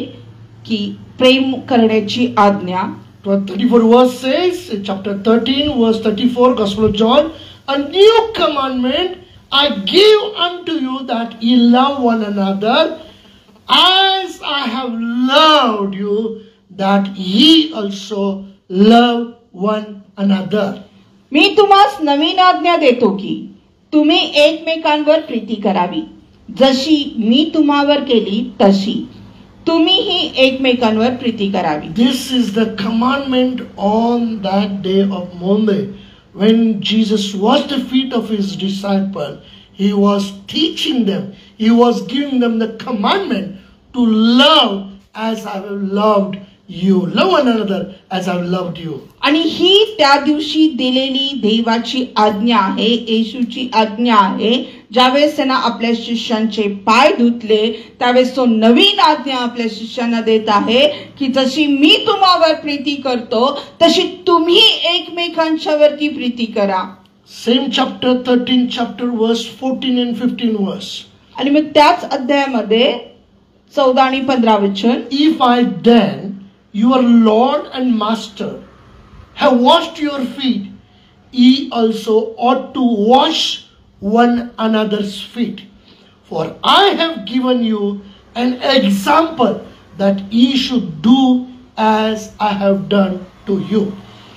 की प्रेम करण्याची आज्ञा. 34 verse says, chapter 13 verse 34, Gospel of John, a new commandment I give unto you, that ye love one another as I have loved you, that ye also love one another. मी तुम्हास नवीन आज्ञा देतो की तुम्ही एकमेकांवर प्रीती करावी, जशी मी तुम्हावर केली तशी तुम्हीही एकमेकांवर प्रीती करावी. This is the commandment on that day of Monday, when Jesus washed the feet of his disciple. He was teaching them, he was giving them the commandment to love as I have loved you. Love one another as I have loved you. आणि ही त्या दिवशी दिलेली देवाची आज्ञा आहे, येशूची आज्ञा आहे. ज्यावेळेस त्यांना आपल्या शिष्यांचे पाय धुतले त्यावेळेस तो नवीन आज्ञा आपल्या शिष्यांना देत आहे की जशी मी तुम्हावर प्रीती करतो तशी तुम्ही एकमेकांच्यावरती प्रीती करा. Same chapter 13 chapter verse 14 and 15 verse. आणि मग त्याच अध्यायामध्ये 14 आणि 15 वचन. If I then, your Lord and Master, have washed your feet, ye also ought to wash one another's feet. For I have given you an example that ye should do as I have done to you.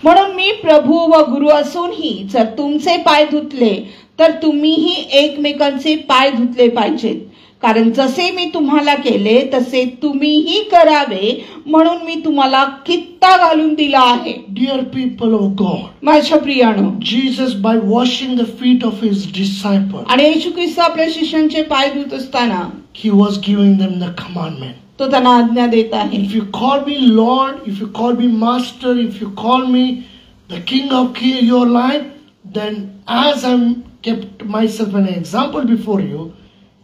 म्हणून मी प्रभू व गुरु असूनही जर तुमचे पाय धुतले तर तुम्हीही एकमेकांचे पाय धुतले पाहिजेत. कारण जसे मी तुम्हाला केले तसे तुम्हीही करावे म्हणून मी तुम्हाला कित्ता घालून दिला आहे. Dear people of God, माझ्या प्रियानो, Jesus by washing the feet of his disciples, आणि येशू ख्रिस्त आपल्या शिष्यांचे पाय धुत असताना he was giving them the commandment. तो त्यांना आज्ञा देत आहे. If you call me Lord, if you call me Master, if you call me the King of your life, then as I'm kept myself an example before you,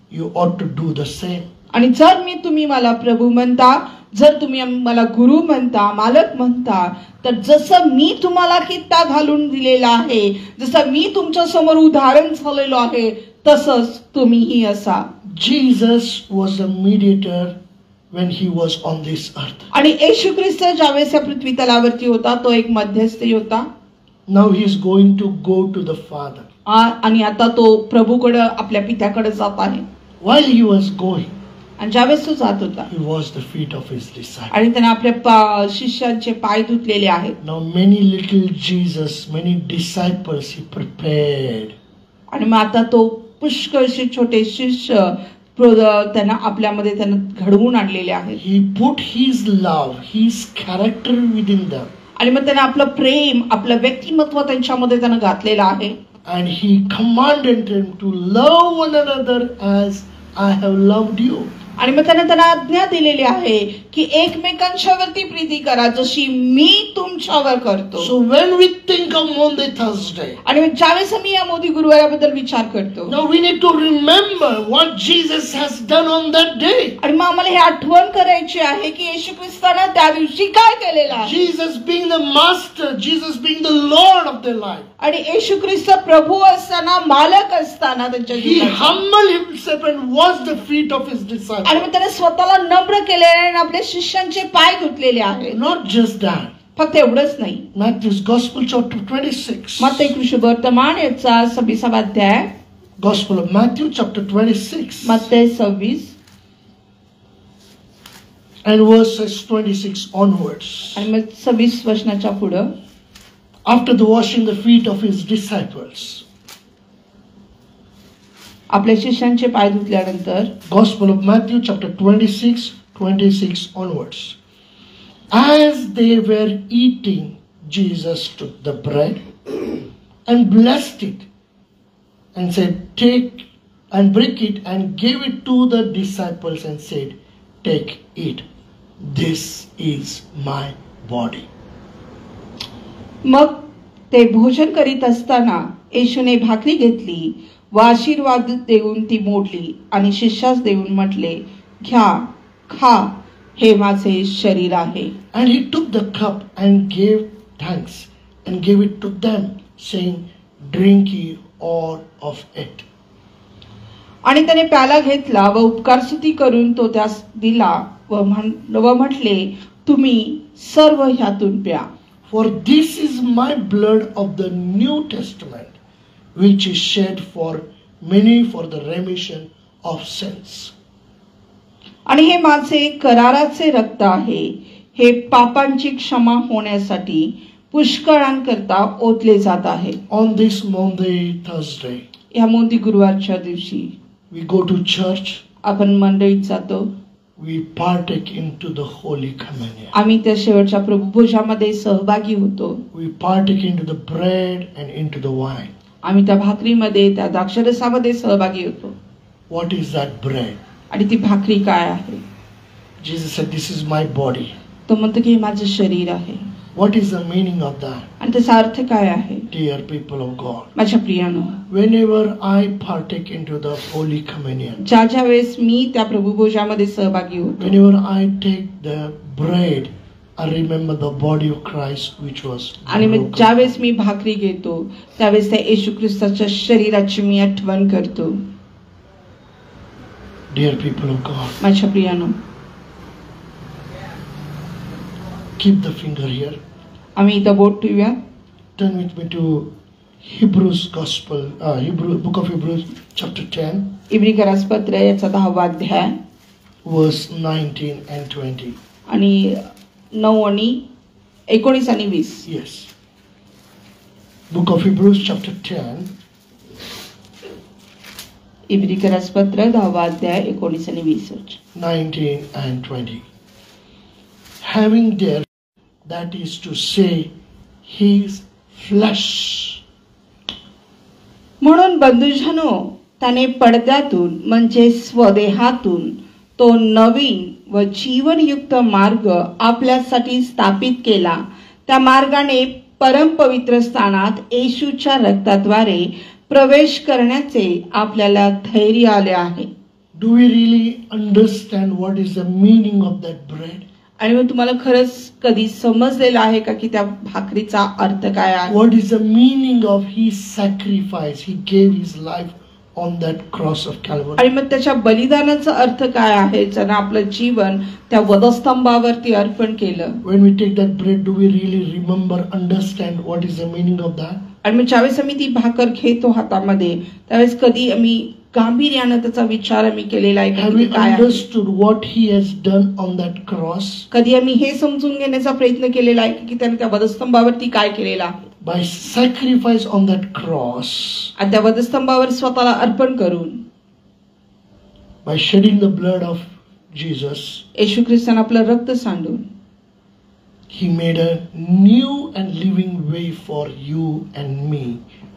you ought to do the same. आणि जर तुम्ही मला प्रभू म्हणता, जर तुम्ही मला गुरु म्हणता, मालक म्हणता, तर जसं मी तुम्हाला कित्ता घालून दिलेला आहे, जसं मी तुमच्या समोर उदाहरण झालेलो आहे, तसंच तुम्हीही असा. Jesus was the mediator when he was on this earth. आणि येशू ख्रिस्त ज्यावेळेस या पृथ्वी तलावरती होता तो एक मध्यस्थी होता. Now he is going to go to the Father. आणि आता तो प्रभूकडे आपल्या पित्याकडे जात आहे. While he was going, आणि ज्यावेळेस तो जात होता, he washed the feet of his disciples. आणि त्याने आपल्या शिष्यांचे पाय धुतलेले आहेत. Now many little Jesus, many disciples he prepared. आणि मग आता तो पुष्कळशे छोटे शिष्य त्यांना आपल्यामध्ये त्यांना घडवून आणलेले आहेत. He put his love, his character within them. आणि मग त्याने आपलं प्रेम, आपलं व्यक्तिमत्व त्यांच्यामध्ये त्यानं घातलेलं आहे. And he commanded them to love one another as I have loved you. आणि मग त्याने त्यांना आज्ञा दिलेली आहे की एकमेकांच्यावरती प्रीती करा जशी मी तुमच्यावर करतो. So when we think of Monday Thursday, आणि ज्यावेळेस मी या मोदी गुरुवाराबद्दल विचार करतो, now we need to remember what Jesus has done on that day. आणि मग आम्हाला हे आठवण करायची आहे की येशू ख्रिस्ताने त्या दिवशी काय केलेलं आहे. Jesus being the master, Jesus being the Lord of their life. आणि येशू ख्रिस्त प्रभू असताना, मालक असताना त्यांच्या He humbled himself and washed the feet of his disciples. आणि मग त्याने स्वतःला नम्र केलेले आणि आपल्या शिष्यांचे पाय धुतलेले आहेत. Not just that. फक्त एवढंच नाही. Matthew's Gospel chapter 26. मत्ती सुवर्तमान याचा 26वा अध्याय. Gospel of Matthew chapter 26. मत्ती 26 and verses 26 onwards. आणि मग 26 वचनाच्या पुढे. After the washing the feet of his disciples. आपल्या शिष्यांचे पाय धुतल्यानंतर. Gospel of Matthew chapter 26 onwards. As they were eating, Jesus took the bread and blessed it and said, take and break it, and gave it to the disciples and said, take it. This is my body. मग ते भोजन करीत असताना येशूने भाकरी घेतली व आशीर्वाद देऊन ती मोडली आणि शिष्यास देऊन म्हटले, घ्या, खा, हे माझे शरीर आहे. And he took the cup and gave thanks and gave it to them, saying, Drink ye all of it. आणि त्याने प्याला घेतला व उपकारस्तुती करून तो त्यास दिला व म्हटले, तुम्ही सर्व ह्यातून प्या. For this is my blood of the New Testament, which is shed for many for the remission of sins. आणि हे माझे कराराचे रक्त आहे, हे पापांची क्षमा होण्यासाठी पुष्कळांकरता ओतले जात आहे. On this Monday, Thursday, या मोदी गुरुवारच्या दिवशी we go to church, आपण मंडळीत जातो. we partake into the Holy Communion. आम्ही त्या शेवटच्या प्रभुभोजामध्ये सहभागी होतो. We partake into the bread and into the wine. आम्ही त्या भाकरीमध्ये त्या द्राक्षरसामध्ये सहभागी होतो. What is that bread? आणि ती भाकरी काय आहे? Jesus said, This is my body. तो म्हणतो की हे माझं शरीर आहे. What is the meaning of that? आणि त्याचा अर्थ काय आहे? Dear people of God, माझ्या प्रियानो, whenever I partake into the Holy Communion, ज्या वेळेस मी त्या प्रभुभोजामध्ये सहभागी होतो, whenever I take the bread, I remember the body of Christ which was आणि broken. ज्या वेळेस मी भाकरी घेतो त्यावेळेस त्या येशू ख्रिस्ताच्या शरीराची मी आठवण करतो. Dear people of God, माझ्या प्रियानो, keep the finger here. आम्ही इथं बोट ठेवूया. Turn with me to Hebrews Gospel, Book of Hebrews, chapter 10, इब्रिकरास पत्र याचा 10वा अध्याय verse 19 and 20. आणि 9 आणि 19 आणि 20. Yes. Book of Hebrews, chapter 10, इब्रिकरास पत्र 10वा अध्याय 19 आणि 20. 19 and 20. Having there, that is to say, his flesh. म्हणून बंधुजनो, त्याने पडद्यातून म्हणजे स्वदेहातून तो नवीन व जीवनयुक्त मार्ग आपल्यासाठी स्थापित केला. त्या मार्गाने परमपवित्र स्थानात येशूच्या रक्ताद्वारे प्रवेश करण्याचे आपल्याला धैर्य आले आहे. Do we really understand what is the meaning of that bread? आणि मग तुम्हाला खरंच कधी समजलेलं आहे का की त्या भाकरीचा अर्थ काय आहे? What is the meaning of his sacrifice? He gave his life on that cross of Calvary. आणि मग त्याच्या बलिदानाचा अर्थ काय आहे? ज्याने आपलं जीवन त्या वधस्तंभावरती अर्पण केलं. When we take that bread, do we really remember, understand what is the meaning of that? आणि मग ज्यावेळेस आम्ही ती भाकर घेतो हातामध्ये त्यावेळेस कधी आम्ही गांभीर्यानं त्याचा विचार आम्ही केलेला आहे Have की we काय आहे? understood what he has done on that cross? कधी आम्ही हे समजून घेण्याचा प्रयत्न केलेला आहे की त्याने त्या वधस्तंभावरती काय केलेलं आहे? By sacrifice on that cross, आणि त्या वधस्तंभावर स्वतःला अर्पण करून, by shedding the blood of Jesus, येशू ख्रिस्ताने आपलं रक्त सांडून he made a new and living way for you and me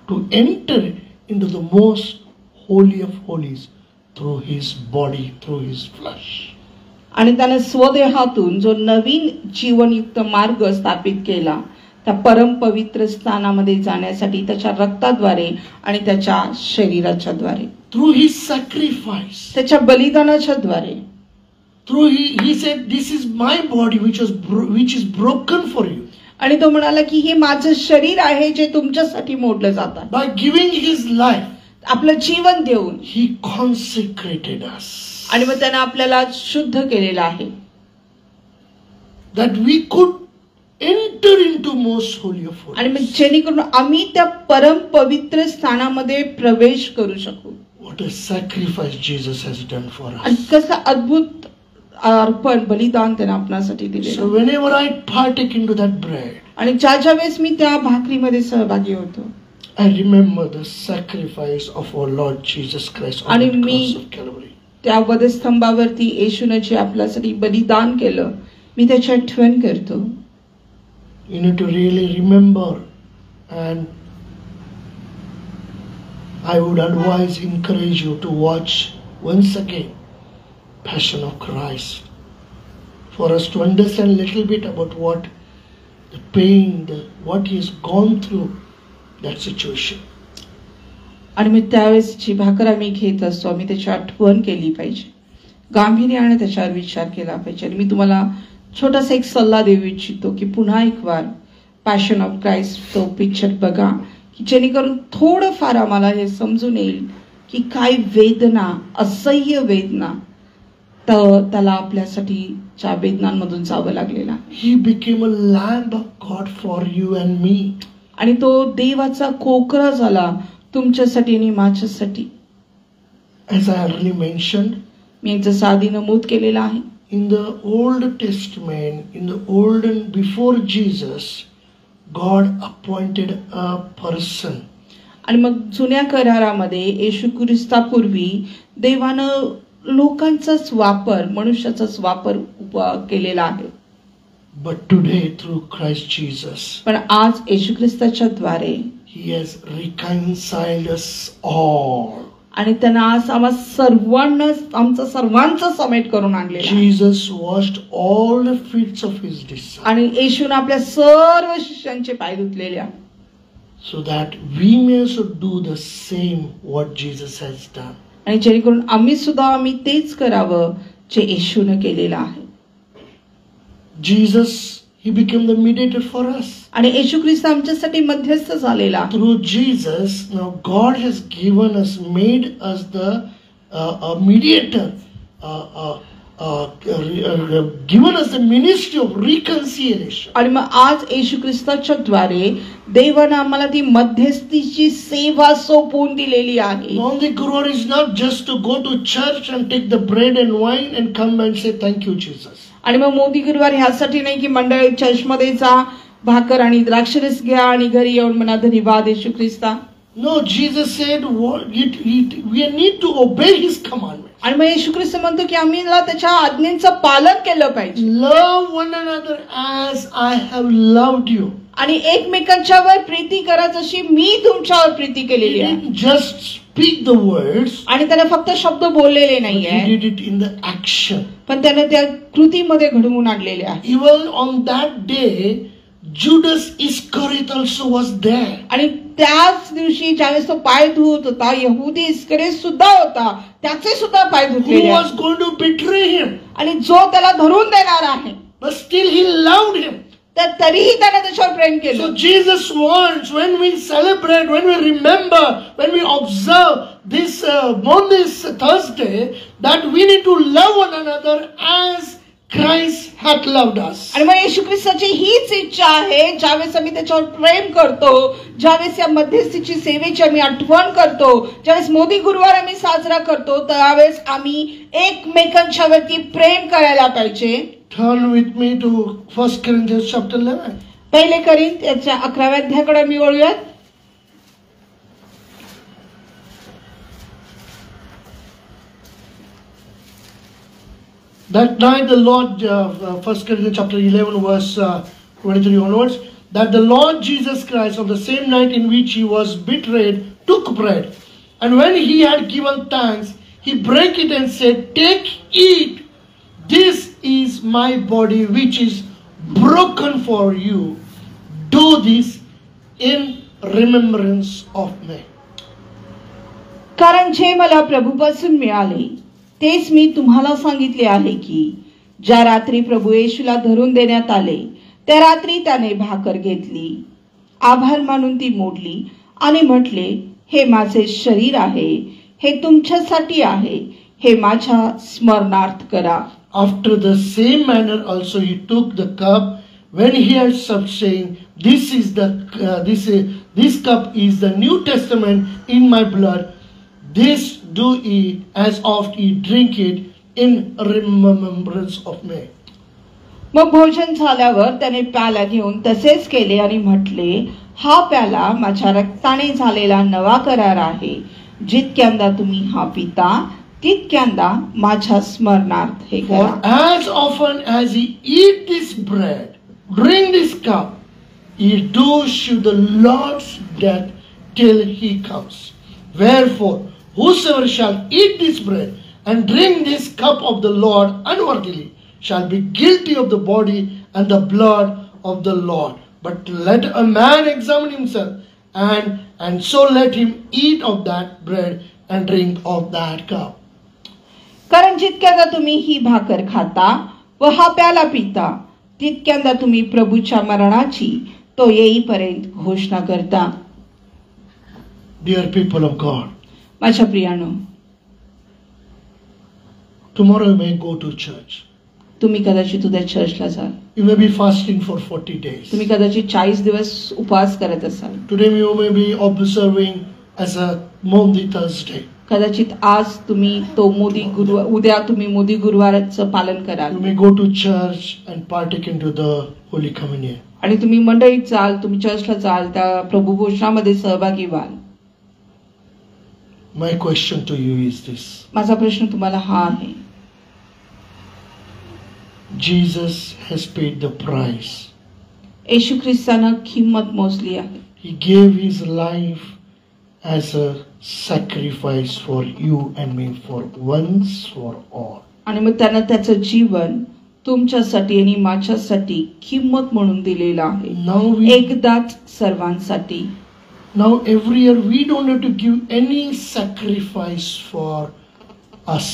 to enter into the most holy of holies through his body, through his flesh. आणि त्याने स्वदेहातून जो नवीन जीवनयुक्त मार्ग स्थापित केला त्या परम पवित्र स्थानामध्ये जाण्यासाठी त्याच्या रक्ताद्वारे आणि त्याच्या शरीराच्या द्वारे, Through his sacrifice, त्याच्या बलिदानाच्या द्वारे. through he said, This is my body which is broken for you. आणि तो म्हणाला की हे माझं शरीर आहे जे तुमच्यासाठी मोडलं जातं. By giving his life, आपलं जीवन देऊन he consecrated us, आणि मग त्याने आपल्याला शुद्ध केलेलं आहे. that we could enter into most holy of आणि मग holies. जेणेकरून आम्ही त्या परम पवित्र स्थानामध्ये प्रवेश करू शकू. What a sacrifice Jesus has done for आणि us. कसं अद्भुत अर्पण बलिदान त्याने आपणासाठी So दिलेलं. whenever I partake into that bread, आणि ज्या वेळेस मी त्या भाकरीमध्ये सहभागी होतो I remember the sacrifice of our Lord Jesus Christ on आणि the me cross of Calvary. त्या वधस्तंभावरती येशूने जे आपल्यासाठी बलिदान केलं मी त्याची आठवण करतो. You need to really remember, and I would advise, encourage you to watch once again Passion of Christ, for us to understand a little bit about what the pain, what he has gone through, that situation. आणि मग त्यावेळेस जी भाकर आम्ही घेत असतो आम्ही त्याची आठवण केली पाहिजे. गांभीर्याने त्याच्यावर विचार केला पाहिजे. आणि मी तुम्हाला छोटासा एक सल्ला देऊ इच्छितो की पुन्हा एक वार पॅशन ऑफ क्राइस्ट तो पिक्चर बघा, की जेणेकरून थोडंफार आम्हाला हे समजून येईल की काय वेदना, असह्य वेदना तर त्याला आपल्यासाठीच्या वेदनांमधून जावं लागलेला. He became a lamb of God for you and me. आणि तो देवाचा कोकरा झाला तुमच्यासाठी आणि माझ्यासाठी. As I already mentioned, मी जसं आधी नमूद केलेलं आहे, in the Old Testament, in the old and before Jesus, God appointed a person. आणि मग जुन्या करारामध्ये येशू ख्रिस्तापूर्वी देवानं लोकांचाच वापर, मनुष्याचाच वापर केलेला आहे. But today, through Christ Jesus, पण आज येशू ख्रिस्ताच्या द्वारे He has reconciled us all. आणि त्यांना आज आम्हा सर्वांचा समेट करून आणलेला. Jesus washed all the feet of His disciples, आणि येशूने आपल्या सर्व शिष्यांचे पाय धुतलेले आहे. so that we may also do the same what Jesus has done. आणि जेणेकरून आम्ही तेच करावं जे येशूने केलेलं आहे. Jesus, He became the mediator for us. आणि येशू ख्रिस्त आमच्यासाठी मध्यस्थ झालेला. Through Jesus, now God has given us, made us the mediator, given us the ministry of reconciliation. आणि मग आज येशू ख्रिस्ताच्या द्वारे देवाने आम्हाला ती मध्यस्थीची सेवा सोपवून दिलेली आहे. Now the Guru is not just to go to church and take the bread and wine and come and say thank you Jesus. आणि मग मोदी गुरुवार ह्यासाठी नाही की मंडळी चर्चमध्ये जा, भाकर आणि द्राक्षरस घ्या आणि घरी येऊन म्हणा धन्यवाद येशू ख्रिस्ता. No, Jesus said we need to obey His commandments. आणि मग येशू ख्रिस्त म्हणतो की आम्ही त्याच्या आज्ञांचं पालन केलं पाहिजे. Love one another as I have loved you. आणि एकमेकांच्यावर प्रीती करा जशी मी तुमच्यावर प्रीती केलेली He आहे. didn't just speak the words, आणि त्याने फक्त शब्द बोललेले but नाहीये, He did it in the action. पण त्याने त्या कृतीमध्ये घडवून आणलेले आहे. Even on that day, Judas Iscariot also was there. आणि त्याच दिवशी ज्यावेळेस तो पाय धुत होता, यहुदी इस्करियोत सुद्धा होता, त्याचे सुद्धा पाय Who धुतलेले was आहे. going to betray Him? आणि जो त्याला धरून देणार आहे, But still He loved him. तर तरीही त्याने त्याच्यावर प्रेम So केलं. Jesus wants, when we celebrate, when we remember, when we observe this on this Thursday, that we need to love one another as Christ had loved us. आणि मग येशू ख्रिस्ताची हीच इच्छा आहे, ज्यावेळेस आम्ही त्याच्यावर प्रेम करतो, ज्यावेळेस या मध्यस्थीची सेवेची आम्ही आठवण करतो, ज्यावेळेस मोदी गुरुवार आम्ही साजरा करतो, त्यावेळेस आम्ही एकमेकांच्यावरती प्रेम करायला पाहिजे. Turn with me to 1 Corinthians chapter 11. पहिले कोरिंथीच्या 11व्या अध्यायाकडे मी वळूयात. That night the Lord, 1 Corinthians chapter 11 verse 23 onwards, that the Lord Jesus Christ on the same night in which He was betrayed took bread. And when He had given thanks, He brake it and said, "Take, eat. This is my body which is broken for you. Do this in remembrance of me." कारण जे मला प्रभूपासून मिळाले तेच मी तुम्हाला सांगितले आहे की ज्या रात्री प्रभू येशूला धरून देण्यात आले त्या रात्री त्याने भाकर घेतली, आभार मानून ती मोडली आणि म्हटले, हे माझे शरीर आहे, हे तुमच्यासाठी आहे, हे माझ्या स्मरणार्थ करा. After the same manner also He took the cup when He had supped, saying, This cup is the New Testament in my blood. This do ye as oft ye drink it in remembrance of me. मग भोजन झाल्यावर त्याने प्याला घेऊन तसेच केले आणि म्हटले, हा प्याला माझ्या रक्ताने झालेला नवा करार आहे. जितक्यांदा तुम्ही हा पिता तितक्यांदा माझ्या स्मरणार्थ हे For करा. as often as ye eat this bread, drink this cup, ye do shew the Lord's death till He comes. Wherefore, whosoever shall eat this bread and drink this cup of the Lord unworthily shall be guilty of the body and the blood of the Lord. But let a man examine himself, and so let him eat of that bread and drink of that cup. कारण जितक्यांदा तुम्ही ही भाकर खाता व हा प्याला पिता तितक्यांदा तुम्ही प्रभूच्या मरणाची तो येईपर्यंत घोषणा करता. Dear people of God, माझ्या प्रियानो, tomorrow you may go to church. तुम्ही कदाचित उद्या चर्चला जाल. You may be fasting for 40 days. तुम्ही कदाचित 40 दिवस उपवास करत असाल. Today you may be observing as a Maundy Thursday. कदाचित आज तुम्ही तो उद्या तुम्ही मोदी गुरुवाराचं पालन कराल. You may go to church and partake into the Holy Communion. आणि तुम्ही मंडळीत जाल, तुम्ही चर्चला जाल, त्या प्रभू भोजनामध्ये सहभागी व्हाल. My question to you is this. माझा प्रश्न तुम्हाला हा आहे. Jesus has paid the price. येशू ख्रिस्तानं किंमत मोजली आहे. He gave his life as a sacrifice for you and me, for once for all. आणि मग त्यानं त्याचं जीवन तुमच्यासाठी आणि माझ्यासाठी किंमत म्हणून दिलेलं आहे. एकदाच सर्वांसाठी. Now every year we don't have to give any sacrifice for us.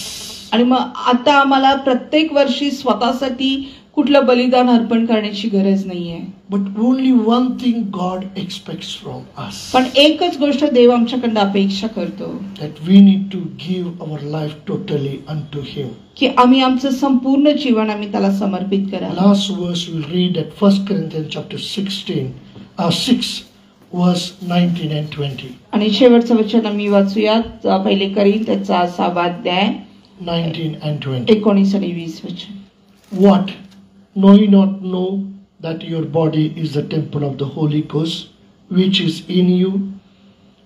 आणि मग आता आम्हाला प्रत्येक वर्षी स्वतःसाठी कुठलं बलिदान अर्पण करण्याची गरज नाहीये. But only one thing God expects from us. पण एकच गोष्ट देव आमच्याकडून अपेक्षा करतो. That we need to give our life totally unto Him. की आम्ही आमचं संपूर्ण जीवन आम्ही त्याला समर्पित करावं. Last verse we'll read at 1 Corinthians chapter 6 verse 19 and 20. आणि शेवटचं वचन आम्ही वाचूयात. पहिले कोरिंथीचा 6 अध्याय 19 and 20. 19 आणि 20 वचन. What? Know ye not know that your body is the temple of the Holy Ghost, which is in you,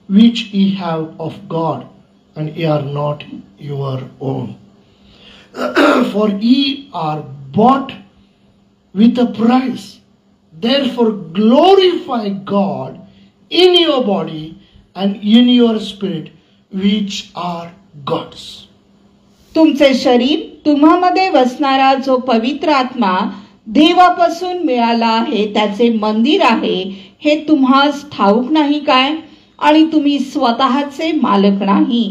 which ye have of God, and ye are not your own. For ye are bought with a price. Therefore glorify God in your body and in your spirit, which are God's. तुमचे शरीर तुम्हामध्ये वसणारा जो पवित्र आत्मा देवापासून मिळाला आहे त्याचे मंदिर आहे हे तुम्हास ठाऊक नाही काय? आणि तुम्ही स्वतःचे मालक नाही,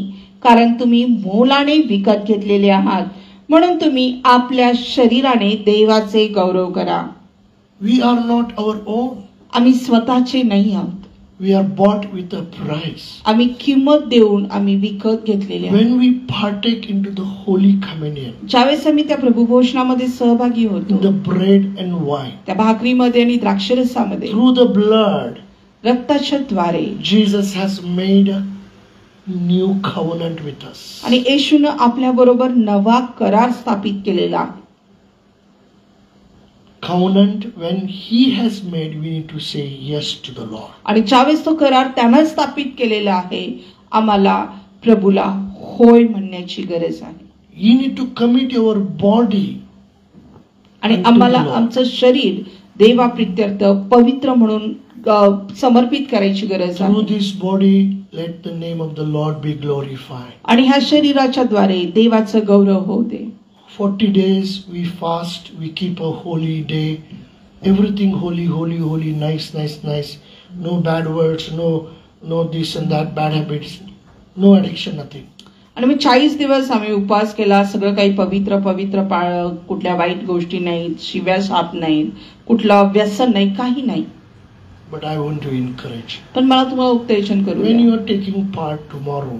कारण तुम्ही मोलाने विकत घेतलेले आहात. म्हणून तुम्ही आपल्या शरीराने देवाचे गौरव करा. We are not our own. आम्ही स्वतःचे नाही आहोत. We are bought with a price. आम्ही किंमत देऊन आम्ही विकत घेतलेले आहोत. When we partake into the Holy Communion, ज्यावेळेस आम्ही त्या प्रभू भोजनामध्ये सहभागी होतो, the bread and wine, त्या भाकरीमध्ये आणि द्राक्षरसामध्ये, through the blood, रक्ताच्या द्वारे Jesus has made a new covenant with us. आणि येशूने आपल्या बरोबर नवा करार स्थापित केलेला आहे. Covenant, when He has made, we need to say yes to the Lord. आणि ज्यावेळेस तो करार त्यानं स्थापित केलेला आहे, आम्हाला प्रभूला होय म्हणण्याची गरज आहे. You need to commit your body. आणि आम्हाला आमचं शरीर देवाप्रित्यर्थ पवित्र म्हणून समर्पित करायची गरज आहे. Through this body, let the name of the Lord be glorified. आणि ह्या शरीराच्या द्वारे देवाचं गौरव होऊ दे. 40 days we fast, we keep a holy day, everything holy, holy, holy, nice, nice, nice. No bad words, no this and that, bad habits, no addiction, nothing. आणि मग 40 दिवस आम्ही उपवास केला, सगळं काही पवित्र पवित्र पाळ, कुठल्या वाईट गोष्टी नाहीत, शिव्या शाप नाहीत, कुठलं व्यसन नाही, काही नाही. But I want to encourage. पण मला तुम्हाला उत्तेजन करू. When you are taking part tomorrow,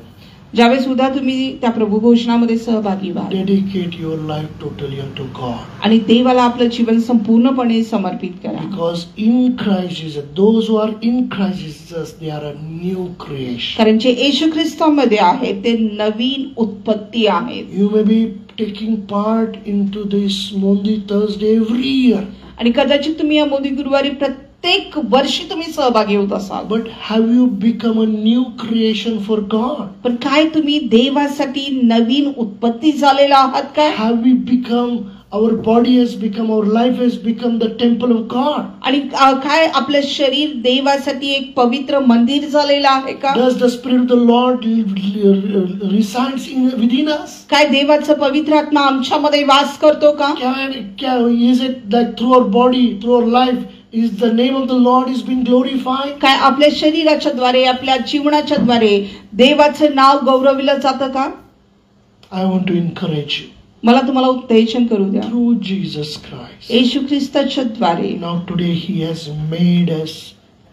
ज्यावेळेस उद्या तुम्ही त्या प्रभू भोजनामध्ये सहभागी व्हा, dedicate your life totally unto God. आणि देवाला आपलं जीवन संपूर्णपणे समर्पित करा. Because in Christ Jesus, those who are in Christ Jesus, they are a new creation. कारण जे येशू ख्रिस्तामध्ये आहेत ते नवीन उत्पत्ती आहेत. You may be taking part into this Maundy Thursday every year. आणि कदाचित तुम्ही या मोदी गुरुवारी प्रत्येक वर्षी तुम्ही सहभागी होत असाल. But have you become a new creation for God? पण काय तुम्ही देवासाठी नवीन उत्पत्ती झालेला आहात काय? Have we become, our body has become, our life has become the temple of God? आणि काय आपलं शरीर देवासाठी एक पवित्र मंदिर झालेलं आहे का? Does the Spirit of the Lord resides within us? काय देवाचा पवित्र आत्मा आमच्यामध्ये वास करतो का? Is it like through our body, through our life, is the name of the Lord is being glorified? काय आपल्या शरीराच्या द्वारे, आपल्या जीवनाच्या द्वारे देवाचं नाव गौरविलं जातं का? I want to encourage you मला तुम्हाला उत्तेजन करू द्या through Jesus Christ. येशू ख्रिस्ताच्या द्वारे Now today He has made us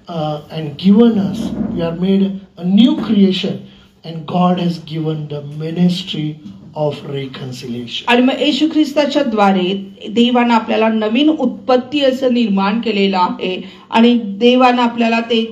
and given us, we are made a new creation, and God has given the ministry of reconciliation. आणि मग येशू ख्रिस्ताच्या द्वारे देवानं आपल्याला नवीन उत्पत्ती असं निर्माण केलेलं आहे आणि देवानं आपल्याला ते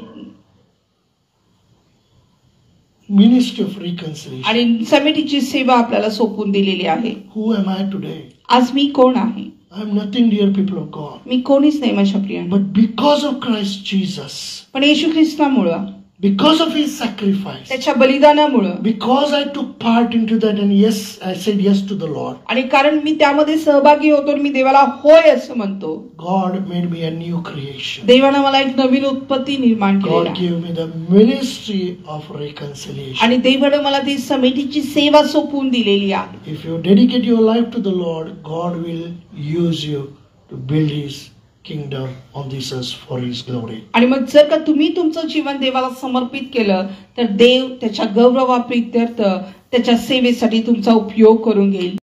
Ministry of reconciliation. आणि समितीची सेवा आपल्याला सोपून दिलेली आहे. Who am I today? आज मी कोण आहे? I am nothing, dear people of God. मी कोणीच नाही माझ्या प्रियाने. But because of Christ Jesus, पण येशू ख्रिस्तामुळं, because of His sacrifice, त्याच्या बलिदानामुळं, because I took part into that, and yes, I said yes to the Lord. आणि कारण मी त्यामध्ये सहभागी होतो, मी देवाला होय असं म्हणतो. God made me a new creation. देवानं मला एक नवीन उत्पत्ती निर्माण केली God gave me the ministry of reconciliation. आणि देवानं मला ती समितीची सेवा सोपवून दिलेली आहे. If you dedicate your life to the Lord, God will use you to build His kingdom on this earth for His glory. आणि मग जर का तुम्ही तुमचं जीवन देवाला समर्पित केलं तर देव त्याच्या गौरवाप्रित्यर्थ त्याच्या सेवेसाठी तुमचा उपयोग करून घेईल.